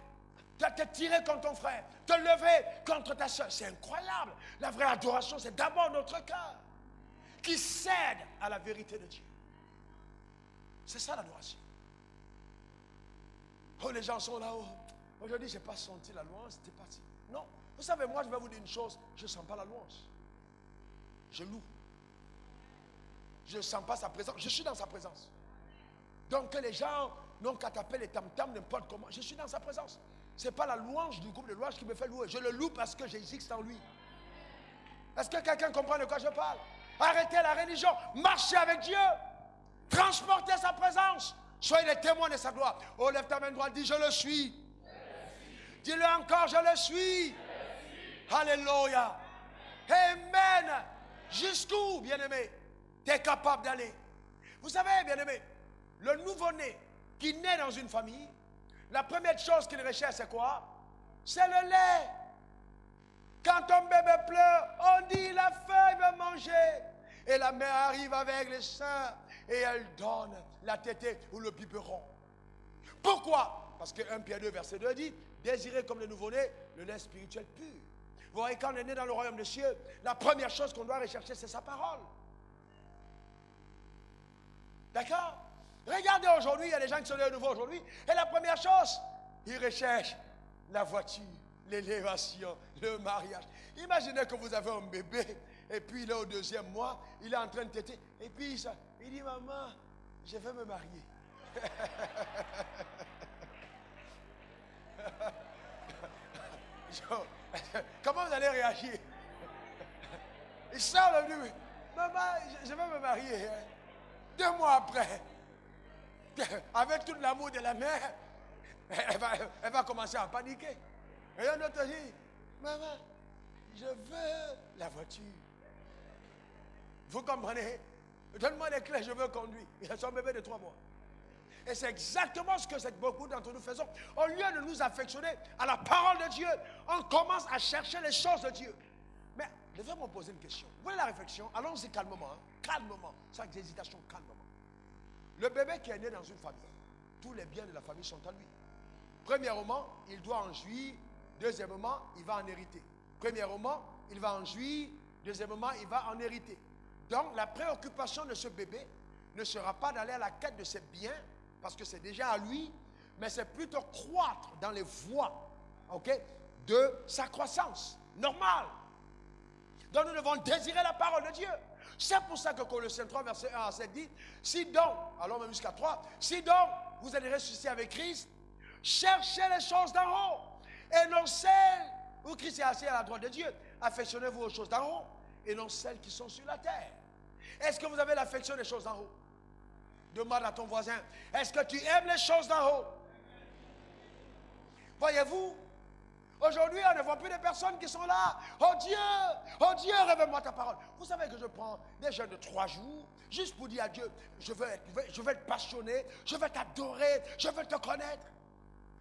Te tirer contre ton frère, te lever contre ta soeur. C'est incroyable. La vraie adoration, c'est d'abord notre cœur qui cède à la vérité de Dieu. C'est ça l'adoration. Oh, les gens sont là-haut. Aujourd'hui, je n'ai pas senti la louange, c'était parti. Non. Vous savez, moi, je vais vous dire une chose. Je ne sens pas la louange. Je loue. Je ne sens pas sa présence. Je suis dans sa présence. Donc, que les gens n'ont qu'à taper les tam-tams n'importe comment. Je suis dans sa présence. Ce n'est pas la louange du groupe de louange qui me fait louer. Je le loue parce que j'existe en lui. Est-ce que quelqu'un comprend de quoi je parle? Arrêtez la religion. Marchez avec Dieu. Transportez sa présence. Soyez les témoins de sa gloire. Oh, lève ta main droite, dis je le suis. Dis-le encore, je le suis. Alléluia. Amen. Jusqu'où, bien-aimé, tu es capable d'aller? Vous savez, bien-aimé, le nouveau-né qui naît dans une famille, la première chose qu'il recherche, c'est quoi? C'est le lait. Quand ton bébé pleure, on dit la faim, il veut manger. Et la mère arrive avec les seins et elle donne la tétée ou le biberon. Pourquoi? Parce que 1 Pierre 2, verset 2 dit, désirez comme le nouveau-né le lait spirituel pur. Vous voyez, quand on est né dans le royaume des cieux, la première chose qu'on doit rechercher, c'est sa parole. D'accord? Regardez aujourd'hui, il y a des gens qui sont nés de nouveau aujourd'hui, et la première chose, ils recherchent la voiture, l'élévation, le mariage. Imaginez que vous avez un bébé, et puis il est au 2e mois, il est en train de téter, et puis il dit, maman, je vais me marier. Comment vous allez réagir? Il sort le lui, maman, je vais me marier. 2 mois après, avec tout l'amour de la mère, elle va commencer à paniquer. Et un autre dit, maman, Je veux la voiture. Vous comprenez? Donne-moi les clés, je veux conduire. Il a son bébé de 3 mois. Et c'est exactement ce que beaucoup d'entre nous faisons. Au lieu de nous affectionner à la parole de Dieu, on commence à chercher les choses de Dieu. Mais je vais me poser une question. Vous voyez la réflexion? Allons-y calmement. Hein? Calmement. Sans hésitation, calmement. Le bébé qui est né dans une famille, tous les biens de la famille sont à lui. Premièrement, il doit en jouir. Deuxièmement, il va en hériter. Premièrement, il va en jouir. Deuxièmement, il va en hériter. Donc, la préoccupation de ce bébé ne sera pas d'aller à la quête de ses biens, parce que c'est déjà à lui, mais c'est plutôt croître dans les voies, de sa croissance normale. Donc, nous devons désirer la parole de Dieu. C'est pour ça que Colossiens 3, verset 1 à 7 dit, si donc, allons même jusqu'à 3, si donc vous êtes ressuscité avec Christ, cherchez les choses d'en haut, et non celles où Christ est assis à la droite de Dieu. Affectionnez-vous aux choses d'en haut, et non celles qui sont sur la terre. Est-ce que vous avez l'affection des choses d'en haut? Demande à ton voisin, est-ce que tu aimes les choses d'en haut? Voyez-vous, aujourd'hui, on ne voit plus de personnes qui sont là. Oh Dieu, révèle-moi ta parole. Vous savez que je prends des jeûnes de 3 jours, juste pour dire à Dieu, je veux être passionné, je veux t'adorer, je veux te connaître.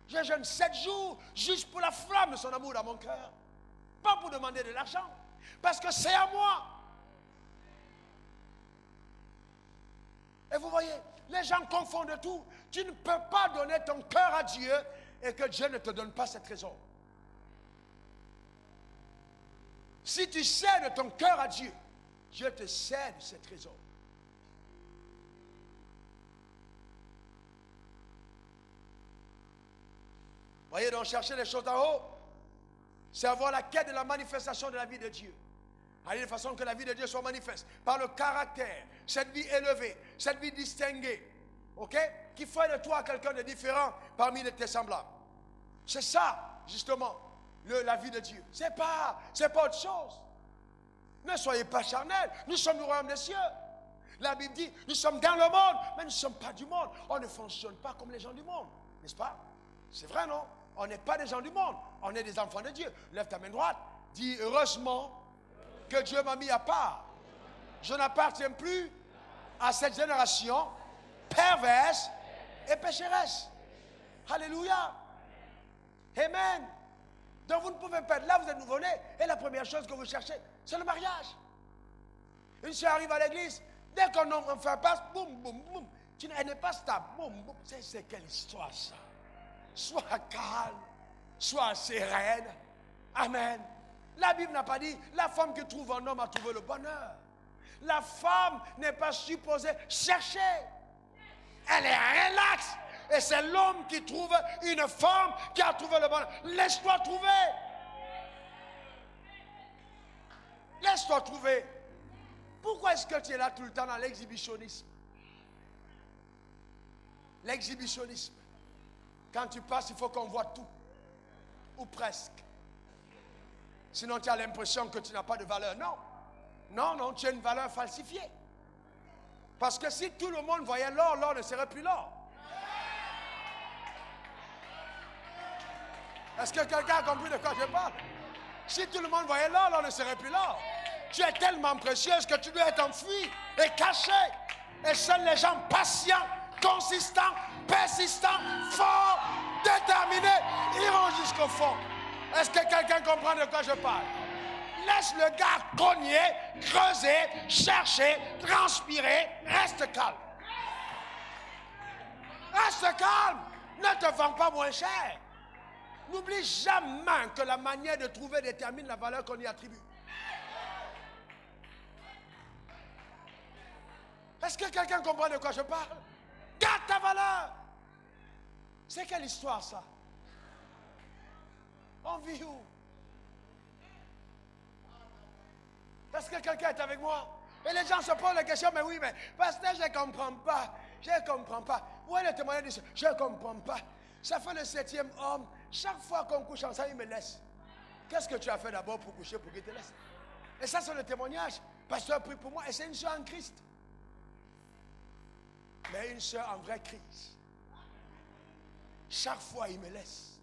Je jeûne 7 jours, juste pour la flamme de son amour dans mon cœur. Pas pour demander de l'argent, parce que c'est à moi. Et vous voyez, les gens confondent tout. Tu ne peux pas donner ton cœur à Dieu et que Dieu ne te donne pas ses trésors. Si tu cèdes ton cœur à Dieu, Dieu te cède ses trésors. Voyez, donc chercher les choses d'en haut, c'est avoir la quête de la manifestation de la vie de Dieu. Aller de façon que la vie de Dieu soit manifeste par le caractère, cette vie élevée, cette vie distinguée, qui fait de toi quelqu'un de différent parmi tes semblables. C'est ça, justement, la vie de Dieu. C'est pas autre chose. Ne soyez pas charnels, nous sommes du royaume des cieux. La Bible dit, nous sommes dans le monde, mais nous ne sommes pas du monde. On ne fonctionne pas comme les gens du monde, n'est-ce pas? C'est vrai, non? On n'est pas des gens du monde, on est des enfants de Dieu. Lève ta main droite, dis heureusement que Dieu m'a mis à part. Je n'appartiens plus à cette génération perverse et pécheresse. Alléluia. Amen. Donc vous ne pouvez pas être là, vous êtes nouveau-né, et la première chose que vous cherchez, c'est le mariage. Une soeur arrive à l'église, dès qu'on en fait passe, boum, boum, boum. Elle n'est pas stable, boum, boum. C'est quelle histoire ça? Sois calme, sois sereine. Amen. La Bible n'a pas dit, la femme qui trouve un homme a trouvé le bonheur. La femme n'est pas supposée chercher. Elle est relaxe. Et c'est l'homme qui trouve une femme qui a trouvé le bonheur. Laisse-toi trouver. Laisse-toi trouver. Pourquoi est-ce que tu es là tout le temps dans l'exhibitionnisme? L'exhibitionnisme. Quand tu passes, il faut qu'on voit tout. Ou presque. Sinon, tu as l'impression que tu n'as pas de valeur. Non. Non, tu as une valeur falsifiée. Parce que si tout le monde voyait l'or, l'or ne serait plus l'or. Est-ce que quelqu'un a compris de quoi je parle? Si tout le monde voyait l'or, l'or ne serait plus l'or. Tu es tellement précieuse que tu dois être enfui et caché. Et seuls les gens patients, consistants, persistants, forts, déterminés, iront jusqu'au fond. Est-ce que quelqu'un comprend de quoi je parle? Laisse le gars cogner, creuser, chercher, transpirer. Reste calme. Reste calme. Ne te vends pas moins cher. N'oublie jamais que la manière de trouver détermine la valeur qu'on y attribue. Est-ce que quelqu'un comprend de quoi je parle? Garde ta valeur. C'est quelle histoire ça? On vit où? Est-ce que quelqu'un est avec moi? Et les gens se posent la question, mais oui, mais pasteur, je ne comprends pas. Je ne comprends pas. Où est le témoignage de ça? Je ne comprends pas. Ça fait le 7e homme. Chaque fois qu'on couche ensemble, il me laisse. Qu'est-ce que tu as fait d'abord pour coucher, pour qu'il te laisse? Et ça, c'est le témoignage. Pasteur, prie pour moi. Et c'est une soeur en Christ. Mais une soeur en vraie crise. Chaque fois, il me laisse.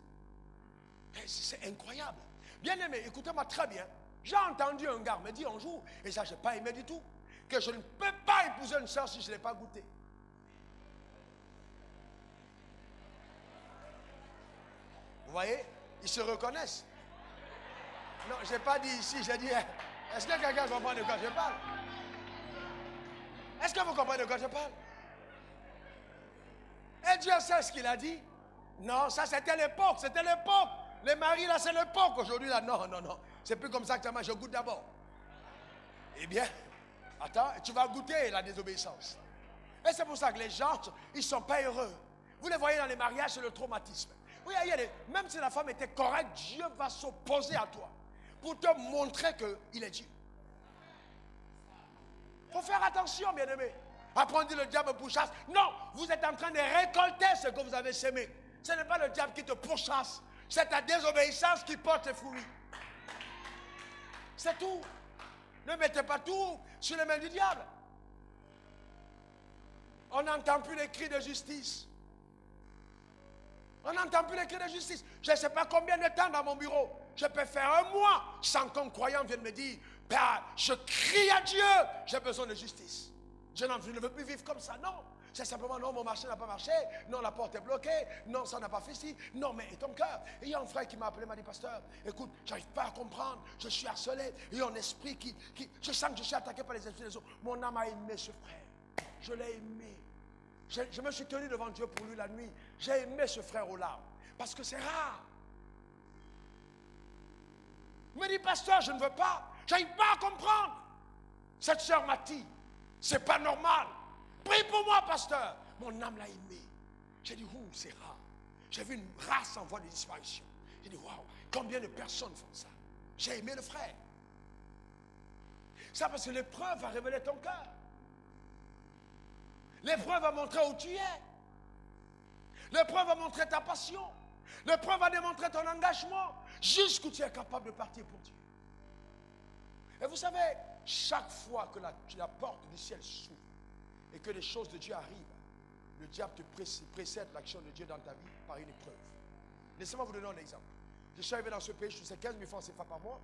C'est incroyable. Bien aimé, écoutez-moi très bien. J'ai entendu un gars me dire un jour, et ça je n'ai pas aimé du tout, que je ne peux pas épouser une soeur si je ne l'ai pas goûté. Vous voyez, ils se reconnaissent. Non, je n'ai pas dit ici, j'ai dit, est-ce que quelqu'un comprend de quoi je parle? Est-ce que vous comprenez de quoi je parle? Et Dieu sait ce qu'il a dit. Non, ça c'était l'époque, c'était l'époque. Les maris là, c'est l'époque. Aujourd'hui là, non, non, non. C'est plus comme ça que ça marche, je goûte d'abord. Eh bien, attends, tu vas goûter la désobéissance. Et c'est pour ça que les gens, ils ne sont pas heureux. Vous les voyez dans les mariages, c'est le traumatisme. Oui, même si la femme était correcte, Dieu va s'opposer à toi pour te montrer qu'il est Dieu. Il faut faire attention, bien-aimés. Après on dit le diable pourchasse. Non, vous êtes en train de récolter ce que vous avez semé. Ce n'est pas le diable qui te pourchasse. C'est ta désobéissance qui porte les fruits. C'est tout. Ne mettez pas tout sur les mains du diable. On n'entend plus les cris de justice. On n'entend plus les cris de justice. Je ne sais pas combien de temps dans mon bureau. Je peux faire un mois sans qu'un croyant vienne me dire, Père, je crie à Dieu, j'ai besoin de justice. Je ne veux plus vivre comme ça. Non. C'est simplement, non, mon marché n'a pas marché. Non, la porte est bloquée. Non, ça n'a pas fait ci. Non, mais et ton cœur. Et il y a un frère qui m'a appelé, m'a dit, pasteur, écoute, j'arrive pas à comprendre. Je suis harcelé. Il y a un esprit qui je sens que je suis attaqué par les esprits des autres. Mon âme a aimé ce frère. Je l'ai aimé. Je me suis tenu devant Dieu pour lui la nuit. J'ai aimé ce frère aux larmes. Parce que c'est rare. Il me dit, pasteur, je ne veux pas. J'arrive pas à comprendre. Cette soeur m'a dit, c'est pas normal. Prie pour moi, pasteur. Mon âme l'a aimé. J'ai dit, c'est rare. J'ai vu une race en voie de disparition. J'ai dit, waouh, combien de personnes font ça? J'ai aimé le frère. Ça parce que l'épreuve va révéler ton cœur. L'épreuve va montrer où tu es. L'épreuve va montrer ta passion. L'épreuve va démontrer ton engagement. Jusqu'où tu es capable de partir pour Dieu. Et vous savez, chaque fois que la porte du ciel s'ouvre et que les choses de Dieu arrivent, le diable te précède l'action de Dieu dans ta vie par une épreuve. Laissez-moi vous donner un exemple. Je suis arrivé dans ce pays, je faisais 15 000 francs CFA par mois.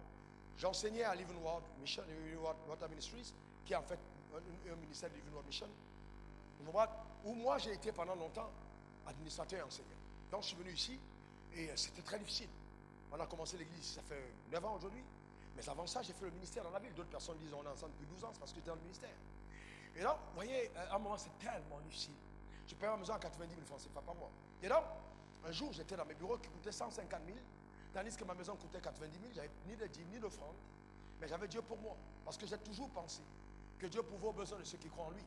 J'enseignais à Living Mission, Water Ministries, qui est en fait un ministère de Living Water Mission, où moi j'ai été pendant longtemps administrateur et enseignant. Donc je suis venu ici et c'était très difficile. On a commencé l'église, ça fait 9 ans aujourd'hui. Mais avant ça, j'ai fait le ministère dans la ville. D'autres personnes disent on est ensemble depuis 12 ans, c'est parce que j'étais dans le ministère. Et donc, vous voyez, à un moment, c'est tellement difficile. Je payais ma maison à 90 000 francs, c'est pas moi. Et donc, un jour, j'étais dans mes bureaux qui coûtaient 150 000, tandis que ma maison coûtait 90 000. J'avais ni de dîmes, ni d'offrandes, mais j'avais Dieu pour moi. Parce que j'ai toujours pensé que Dieu pouvait aux besoins de ceux qui croient en lui.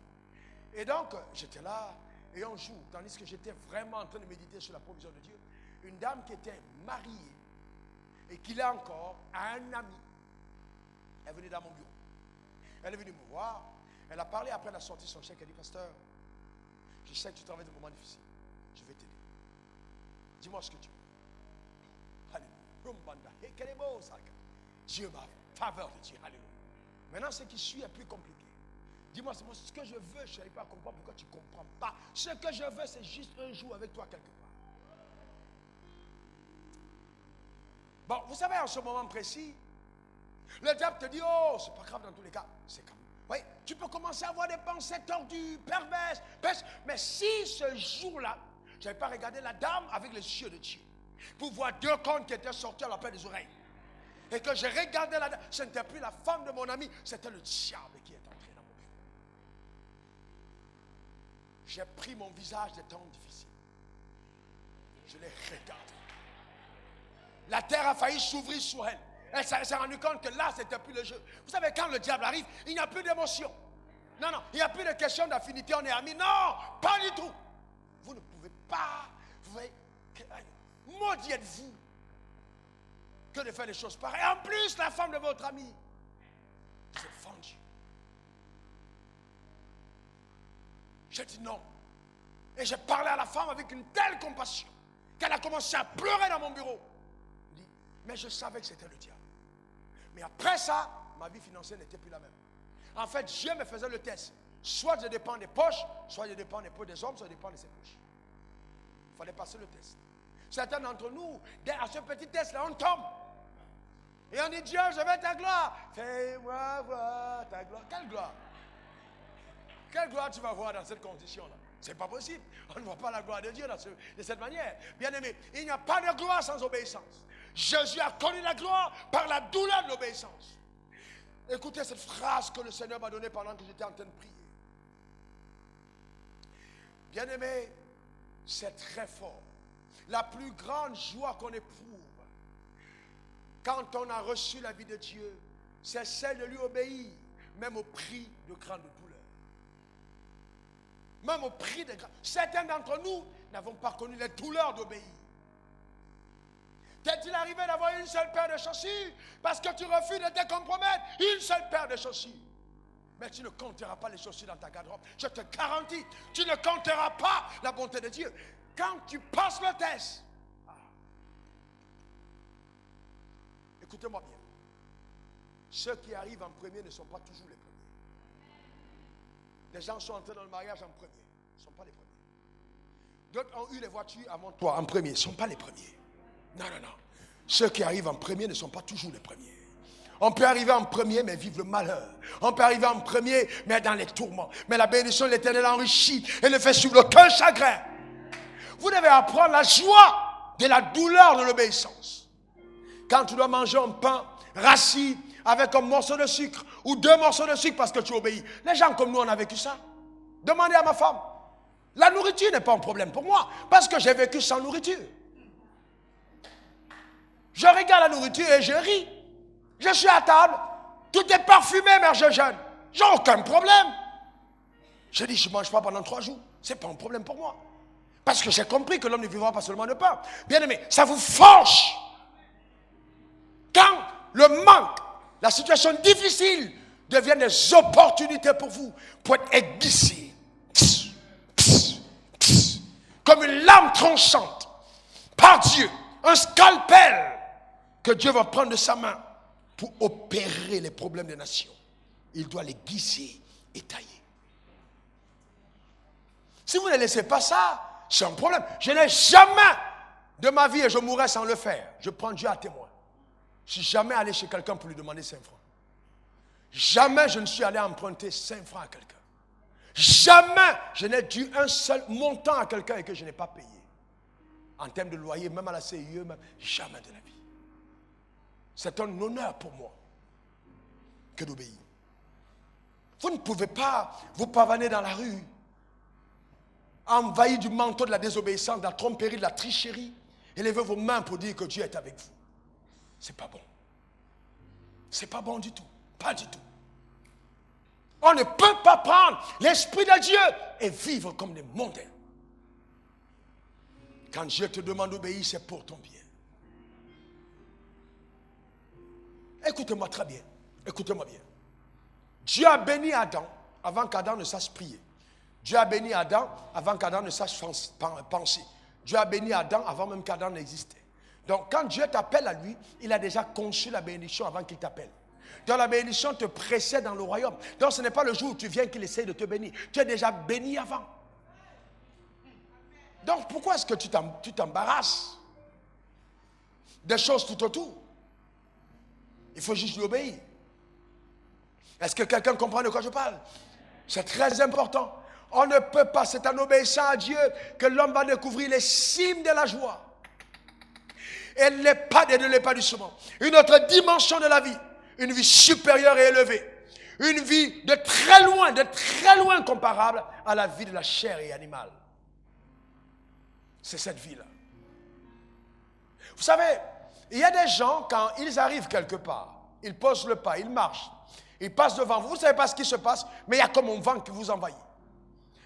Et donc, j'étais là, et un jour, tandis que j'étais vraiment en train de méditer sur la provision de Dieu, une dame qui était mariée, et qui l'est encore, à un ami, elle est venue dans mon bureau. Elle est venue me voir. Elle a parlé après la sortie de son chèque. Elle dit, pasteur, je sais que tu travailles des moments difficiles. Je vais t'aider. Dis-moi ce que tu veux. Alléluia. Quel est beau ça. Dieu m'a faveur de Dieu. Alléluia. Maintenant, ce qui suit est plus compliqué. Dis-moi ce que je veux. Je n'arrive pas à comprendre pourquoi tu ne comprends pas. Ce que je veux, c'est juste un jour avec toi quelque part. Bon, vous savez, en ce moment précis, le diable te dit, oh, c'est pas grave dans tous les cas. C'est comme, oui, tu peux commencer à avoir des pensées tordues, perverses. Mais si ce jour-là, je n'avais pas regardé la dame avec les yeux de Dieu, pour voir deux cornes qui étaient sortis à la paix des oreilles, et que j'ai regardé la dame, ce n'était plus la femme de mon ami, c'était le diable qui est entré dans mon bureau. J'ai pris mon visage des temps difficiles. Je l'ai regardé. La terre a failli s'ouvrir sur elle. Elle s'est rendue compte que là, c'était plus le jeu. Vous savez, quand le diable arrive, il n'y a plus d'émotion. Non, non, il n'y a plus de question d'affinité, on est amis. Non, pas du tout. Vous ne pouvez pas, vous voyez, maudit êtes-vous que de faire des choses pareilles. En plus, la femme de votre ami, vous êtes vendu. J'ai dit non. Et j'ai parlé à la femme avec une telle compassion qu'elle a commencé à pleurer dans mon bureau. Mais je savais que c'était le diable. Mais après ça, ma vie financière n'était plus la même. En fait, Dieu me faisait le test. Soit je dépends des poches, soit je dépends des poches des hommes, soit je dépends de ses poches. Il fallait passer le test. Certains d'entre nous, à ce petit test-là, on tombe. Et on dit, Dieu, je veux ta gloire. Fais-moi voir ta gloire. Quelle gloire? Quelle gloire tu vas voir dans cette condition-là? C'est pas possible. On ne voit pas la gloire de Dieu de cette manière. Bien aimé, il n'y a pas de gloire sans obéissance. Jésus a connu la gloire par la douleur de l'obéissance. Écoutez cette phrase que le Seigneur m'a donnée pendant que j'étais en train de prier. Bien aimé, c'est très fort. La plus grande joie qu'on éprouve quand on a reçu la vie de Dieu, c'est celle de lui obéir, même au prix de grandes douleurs. Même au prix de grandes. Certains d'entre nous n'avons pas connu les douleurs d'obéir. T'est-il arrivé d'avoir une seule paire de chaussures parce que tu refuses de te compromettre? Une seule paire de chaussures. Mais tu ne compteras pas les chaussures dans ta garde-robe. Je te garantis, tu ne compteras pas la bonté de Dieu. Quand tu passes le test, écoutez-moi bien. Ceux qui arrivent en premier ne sont pas toujours les premiers. Les gens sont entrés dans le mariage en premier. Ils ne sont pas les premiers. D'autres ont eu les voitures avant toi en premier. Ils ne sont pas les premiers. Non, non, non. Ceux qui arrivent en premier ne sont pas toujours les premiers. On peut arriver en premier, mais vivre le malheur. On peut arriver en premier, mais dans les tourments. Mais la bénédiction de l'Éternel enrichit et ne fait suivre aucun chagrin. Vous devez apprendre la joie de la douleur de l'obéissance. Quand tu dois manger un pain rassis avec un morceau de sucre ou 2 morceaux de sucre parce que tu obéis. Les gens comme nous, on a vécu ça. Demandez à ma femme. La nourriture n'est pas un problème pour moi parce que j'ai vécu sans nourriture. Je regarde la nourriture et je ris. Je suis à table. Tout est parfumé, mais je jeûne. J'ai aucun problème. Je dis, je ne mange pas pendant 3 jours. Ce n'est pas un problème pour moi. Parce que j'ai compris que l'homme ne vivra pas seulement de pain. Bien aimé, ça vous forge. Quand le manque, la situation difficile deviennent des opportunités pour vous, pour être aiguisés. Comme une lame tranchante par Dieu, un scalpel que Dieu va prendre de sa main pour opérer les problèmes des nations. Il doit les guiser et tailler. Si vous ne laissez pas ça, c'est un problème. Je n'ai jamais de ma vie, et je mourrai sans le faire. Je prends Dieu à témoin. Je ne suis jamais allé chez quelqu'un pour lui demander 5 francs. Jamais je ne suis allé emprunter 5 francs à quelqu'un. Jamais je n'ai dû un seul montant à quelqu'un et que je n'ai pas payé. En termes de loyer, même à la CIE, même, jamais de la vie. C'est un honneur pour moi que d'obéir. Vous ne pouvez pas vous pavaner dans la rue, envahi du manteau de la désobéissance, de la tromperie, de la tricherie, et lever vos mains pour dire que Dieu est avec vous. C'est pas bon. C'est pas bon du tout. Pas du tout. On ne peut pas prendre l'Esprit de Dieu et vivre comme des mondains. Quand Dieu te demande d'obéir, c'est pour ton bien. Écoutez-moi très bien. Écoutez-moi bien. Dieu a béni Adam avant qu'Adam ne sache prier. Dieu a béni Adam avant qu'Adam ne sache penser. Dieu a béni Adam avant même qu'Adam n'existait. Donc quand Dieu t'appelle à lui, il a déjà conçu la bénédiction avant qu'il t'appelle. Donc la bénédiction te précède dans le royaume. Donc ce n'est pas le jour où tu viens qu'il essaie de te bénir. Tu es déjà béni avant. Donc pourquoi est-ce que tu t'embarrasses des choses tout autour? Il faut juste lui obéir. Est-ce que quelqu'un comprend de quoi je parle? C'est très important. On ne peut pas, c'est en obéissant à Dieu que l'homme va découvrir les cimes de la joie. Et l'épanouissement. Une autre dimension de la vie. Une vie supérieure et élevée. Une vie de très loin comparable à la vie de la chair et animale. C'est cette vie-là. Vous savez, il y a des gens, quand ils arrivent quelque part, ils posent le pas, ils marchent, ils passent devant vous. Vous ne savez pas ce qui se passe, mais il y a comme un vent qui vous envahit.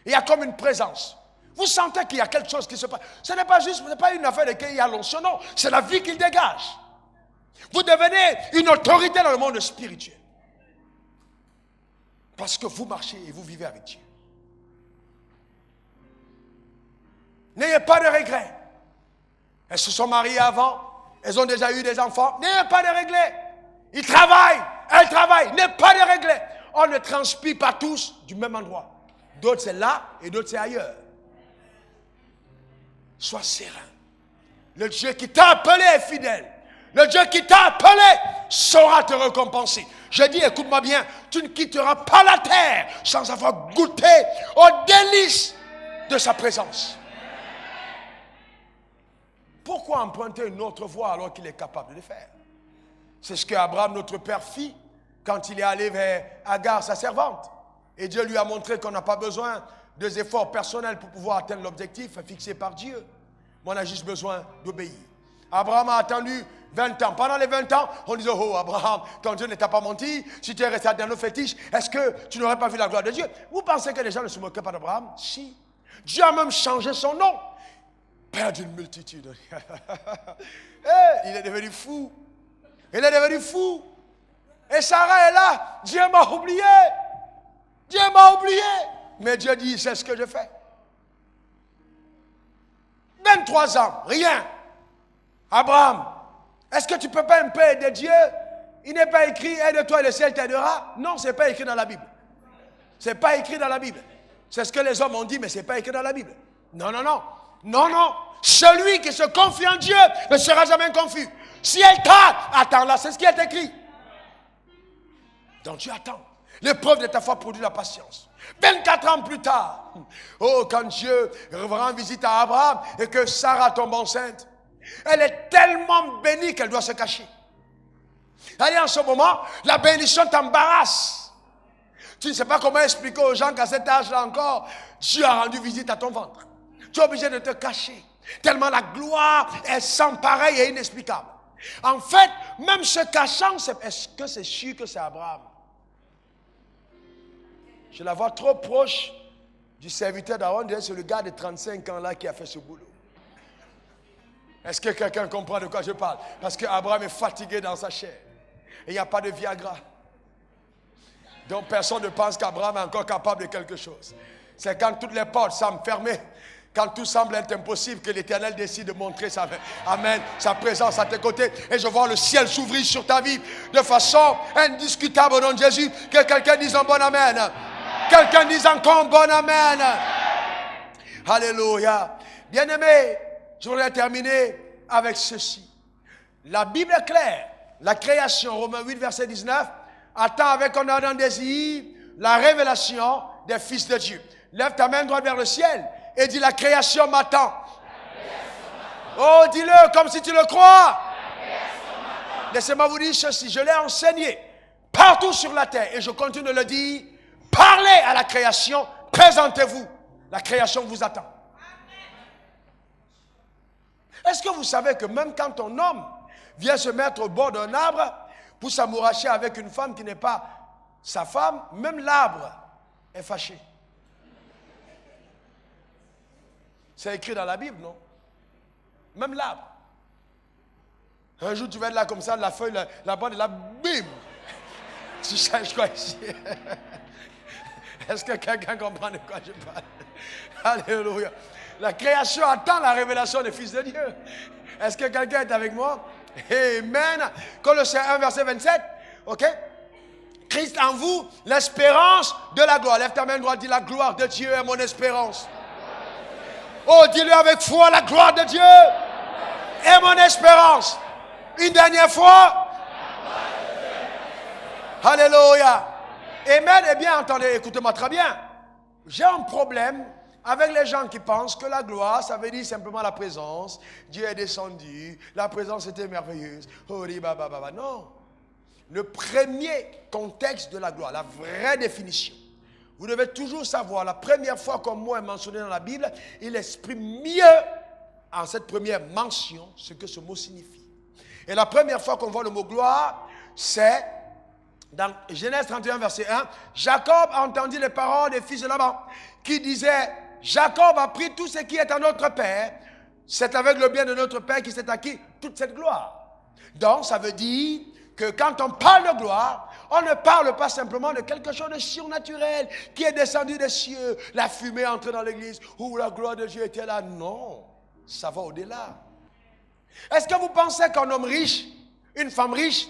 Il y a comme une présence. Vous sentez qu'il y a quelque chose qui se passe. Ce n'est pas juste, ce n'est pas une affaire de qu'il y a l'onction, non. C'est la vie qu'il dégage. Vous devenez une autorité dans le monde spirituel. Parce que vous marchez et vous vivez avec Dieu. N'ayez pas de regrets. Elles se sont mariées avant. Elles ont déjà eu des enfants. N'ayez pas de regrets. Ils travaillent. Elles travaillent. N'ayez pas de regrets. On ne transpire pas tous du même endroit. D'autres c'est là et d'autres c'est ailleurs. Sois serein. Le Dieu qui t'a appelé est fidèle. Le Dieu qui t'a appelé saura te récompenser. Je dis, écoute-moi bien, tu ne quitteras pas la terre sans avoir goûté aux délices de sa présence. Pourquoi emprunter une autre voie alors qu'il est capable de le faire? C'est ce que Abraham, notre père, fit quand il est allé vers Agar, sa servante. Et Dieu lui a montré qu'on n'a pas besoin des efforts personnels pour pouvoir atteindre l'objectif fixé par Dieu. Mais on a juste besoin d'obéir. Abraham a attendu 20 ans. Pendant les 20 ans, on disait, oh Abraham, quand Dieu ne t'a pas menti, si tu es resté dans nos fétiches, est-ce que tu n'aurais pas vu la gloire de Dieu? Vous pensez que les gens ne se moquaient pas d'Abraham? Si. Dieu a même changé son nom. Père d'une multitude. Il est devenu fou. Il est devenu fou. Et Sarah est là. Dieu m'a oublié. Dieu m'a oublié. Mais Dieu dit, c'est ce que je fais. 23 ans, rien. Abraham, est-ce que tu ne peux pas un peu aider Dieu? Il n'est pas écrit, aide-toi et le ciel t'aidera. Non, ce n'est pas écrit dans la Bible. Ce n'est pas écrit dans la Bible. C'est ce que les hommes ont dit, mais ce n'est pas écrit dans la Bible. Non, non, non. Non, non. Celui qui se confie en Dieu ne sera jamais confus. Si elle t'a, attends-la, c'est ce qui est écrit. Donc tu attends. L'épreuve de ta foi produit la patience. 24 ans plus tard, oh, quand Dieu rend visite à Abraham et que Sarah tombe enceinte, elle est tellement bénie qu'elle doit se cacher. Allez, en ce moment, la bénédiction t'embarrasse. Tu ne sais pas comment expliquer aux gens qu'à cet âge-là encore, Dieu a rendu visite à ton ventre. Tu es obligé de te cacher. Tellement la gloire est sans pareil et inexplicable. En fait, même se cachant, est-ce que c'est sûr que c'est Abraham? Je la vois trop proche du serviteur d'Aaron. C'est le gars de 35 ans là qui a fait ce boulot. Est-ce que quelqu'un comprend de quoi je parle? Parce qu'Abraham est fatigué dans sa chair. Et il n'y a pas de Viagra. Donc personne ne pense qu'Abraham est encore capable de quelque chose. C'est quand toutes les portes semblent fermées, quand tout semble être impossible, que l'Éternel décide de montrer sa présence à tes côtés. Et je vois le ciel s'ouvrir sur ta vie de façon indiscutable au nom de Jésus. Que quelqu'un dise un bon amen. Quelqu'un dise encore un bon amen. Alléluia. Bien-aimés, je voudrais terminer avec ceci. La Bible est claire. La création, Romains 8, verset 19, attend avec un ardent désir la révélation des fils de Dieu. Lève ta main droite vers le ciel et dis, la création m'attend. Oh, dis-le comme si tu le crois. Laissez-moi vous dire ceci, je l'ai enseigné partout sur la terre et je continue de le dire. Parlez à la création, présentez-vous. La création vous attend. Est-ce que vous savez que même quand un homme vient se mettre au bord d'un arbre pour s'amouracher avec une femme qui n'est pas sa femme, même l'arbre est fâché? C'est écrit dans la Bible, non? Même l'arbre. Un jour, tu vas être là comme ça, la feuille, la bande est là, bim! Tu cherches quoi ici? Est-ce que quelqu'un comprend de quoi je parle? Alléluia. La création attend la révélation des fils de Dieu. Est-ce que quelqu'un est avec moi? Amen. Colossiens 1, verset 27. OK? Christ en vous, l'espérance de la gloire. Lève ta main droite, dis la gloire de Dieu est mon espérance. Oh, dis-le avec foi, la gloire de Dieu est mon espérance. Une dernière fois. Alléluia. Amen. Eh bien, attendez, écoutez-moi très bien. J'ai un problème avec les gens qui pensent que la gloire, ça veut dire simplement la présence. Dieu est descendu, la présence était merveilleuse. Non. Le premier contexte de la gloire, la vraie définition. Vous devez toujours savoir, la première fois qu'un mot est mentionné dans la Bible, il exprime mieux, en cette première mention, ce que ce mot signifie. Et la première fois qu'on voit le mot gloire, c'est dans Genèse 31, verset 1. Jacob a entendu les paroles des fils de Laban, qui disaient, Jacob a pris tout ce qui est à notre Père, c'est avec le bien de notre Père qui s'est acquis toute cette gloire. Donc, ça veut dire que quand on parle de gloire, on ne parle pas simplement de quelque chose de surnaturel qui est descendu des cieux, la fumée entrée dans l'église, où la gloire de Dieu était là. Non, ça va au-delà. Est-ce que vous pensez qu'un homme riche, une femme riche,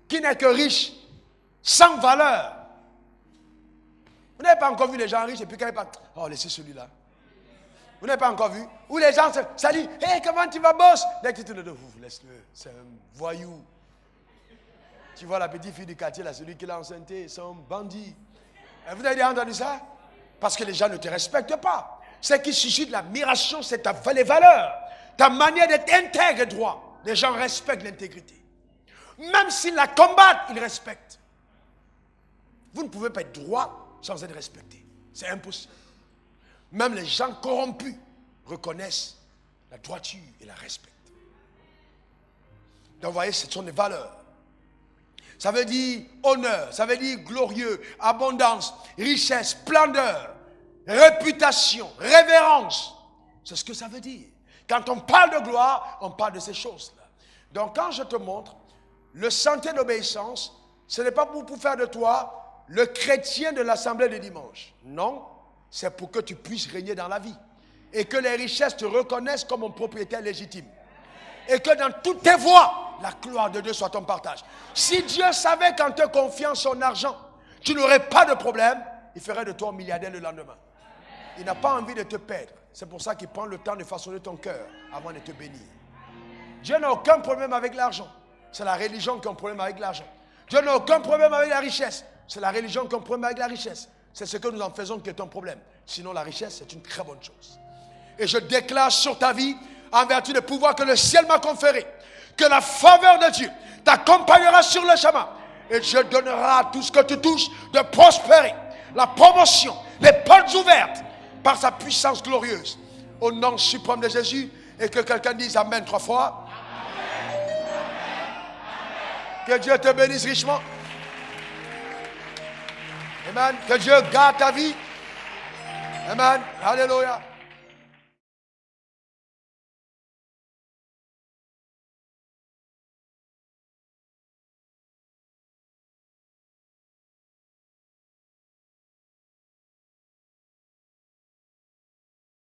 qui n'est que riche, sans valeur? Vous n'avez pas encore vu les gens riches et puis quand ils parlent, oh, laissez celui-là. Vous n'avez pas encore vu? Où les gens se saluent. Hey, comment tu vas, boss? Dès que tu te dis, laisse-le, c'est un voyou. Tu vois la petite fille du quartier, là, celui qui l'a enceinté, c'est un bandit. Et vous avez déjà entendu ça? Parce que les gens ne te respectent pas. Ce qui suscite l'admiration, c'est les valeurs, ta manière d'être intègre et droit. Les gens respectent l'intégrité. Même s'ils la combattent, ils respectent. Vous ne pouvez pas être droit sans être respecté. C'est impossible. Même les gens corrompus reconnaissent la droiture et la respectent. Donc, vous voyez, ce sont des valeurs. Ça veut dire honneur, ça veut dire glorieux, abondance, richesse, splendeur, réputation, révérence. C'est ce que ça veut dire. Quand on parle de gloire, on parle de ces choses-là. Donc, quand je te montre le sentier d'obéissance, ce n'est pas pour faire de toi le chrétien de l'assemblée de dimanche. Non, c'est pour que tu puisses régner dans la vie. Et que les richesses te reconnaissent comme un propriétaire légitime. Et que dans toutes tes voies, la gloire de Dieu soit ton partage. Si Dieu savait qu'en te confiant son argent, tu n'aurais pas de problème, il ferait de toi un milliardaire le lendemain. Il n'a pas envie de te perdre. C'est pour ça qu'il prend le temps de façonner ton cœur avant de te bénir. Dieu n'a aucun problème avec l'argent. C'est la religion qui a un problème avec l'argent. Dieu n'a aucun problème avec la richesse. C'est la religion qui a un problème avec la richesse. C'est ce que nous en faisons qui est un problème. Sinon, la richesse, c'est une très bonne chose. Et je déclare sur ta vie, en vertu des pouvoirs que le ciel m'a conférés, que la faveur de Dieu t'accompagnera sur le chemin. Et Dieu donnera à tout ce que tu touches de prospérer. La promotion, les portes ouvertes par sa puissance glorieuse. Au nom suprême de Jésus. Et que quelqu'un dise Amen 3 fois. Que Dieu te bénisse richement. Amen. Que Dieu garde ta vie. Amen. Alléluia.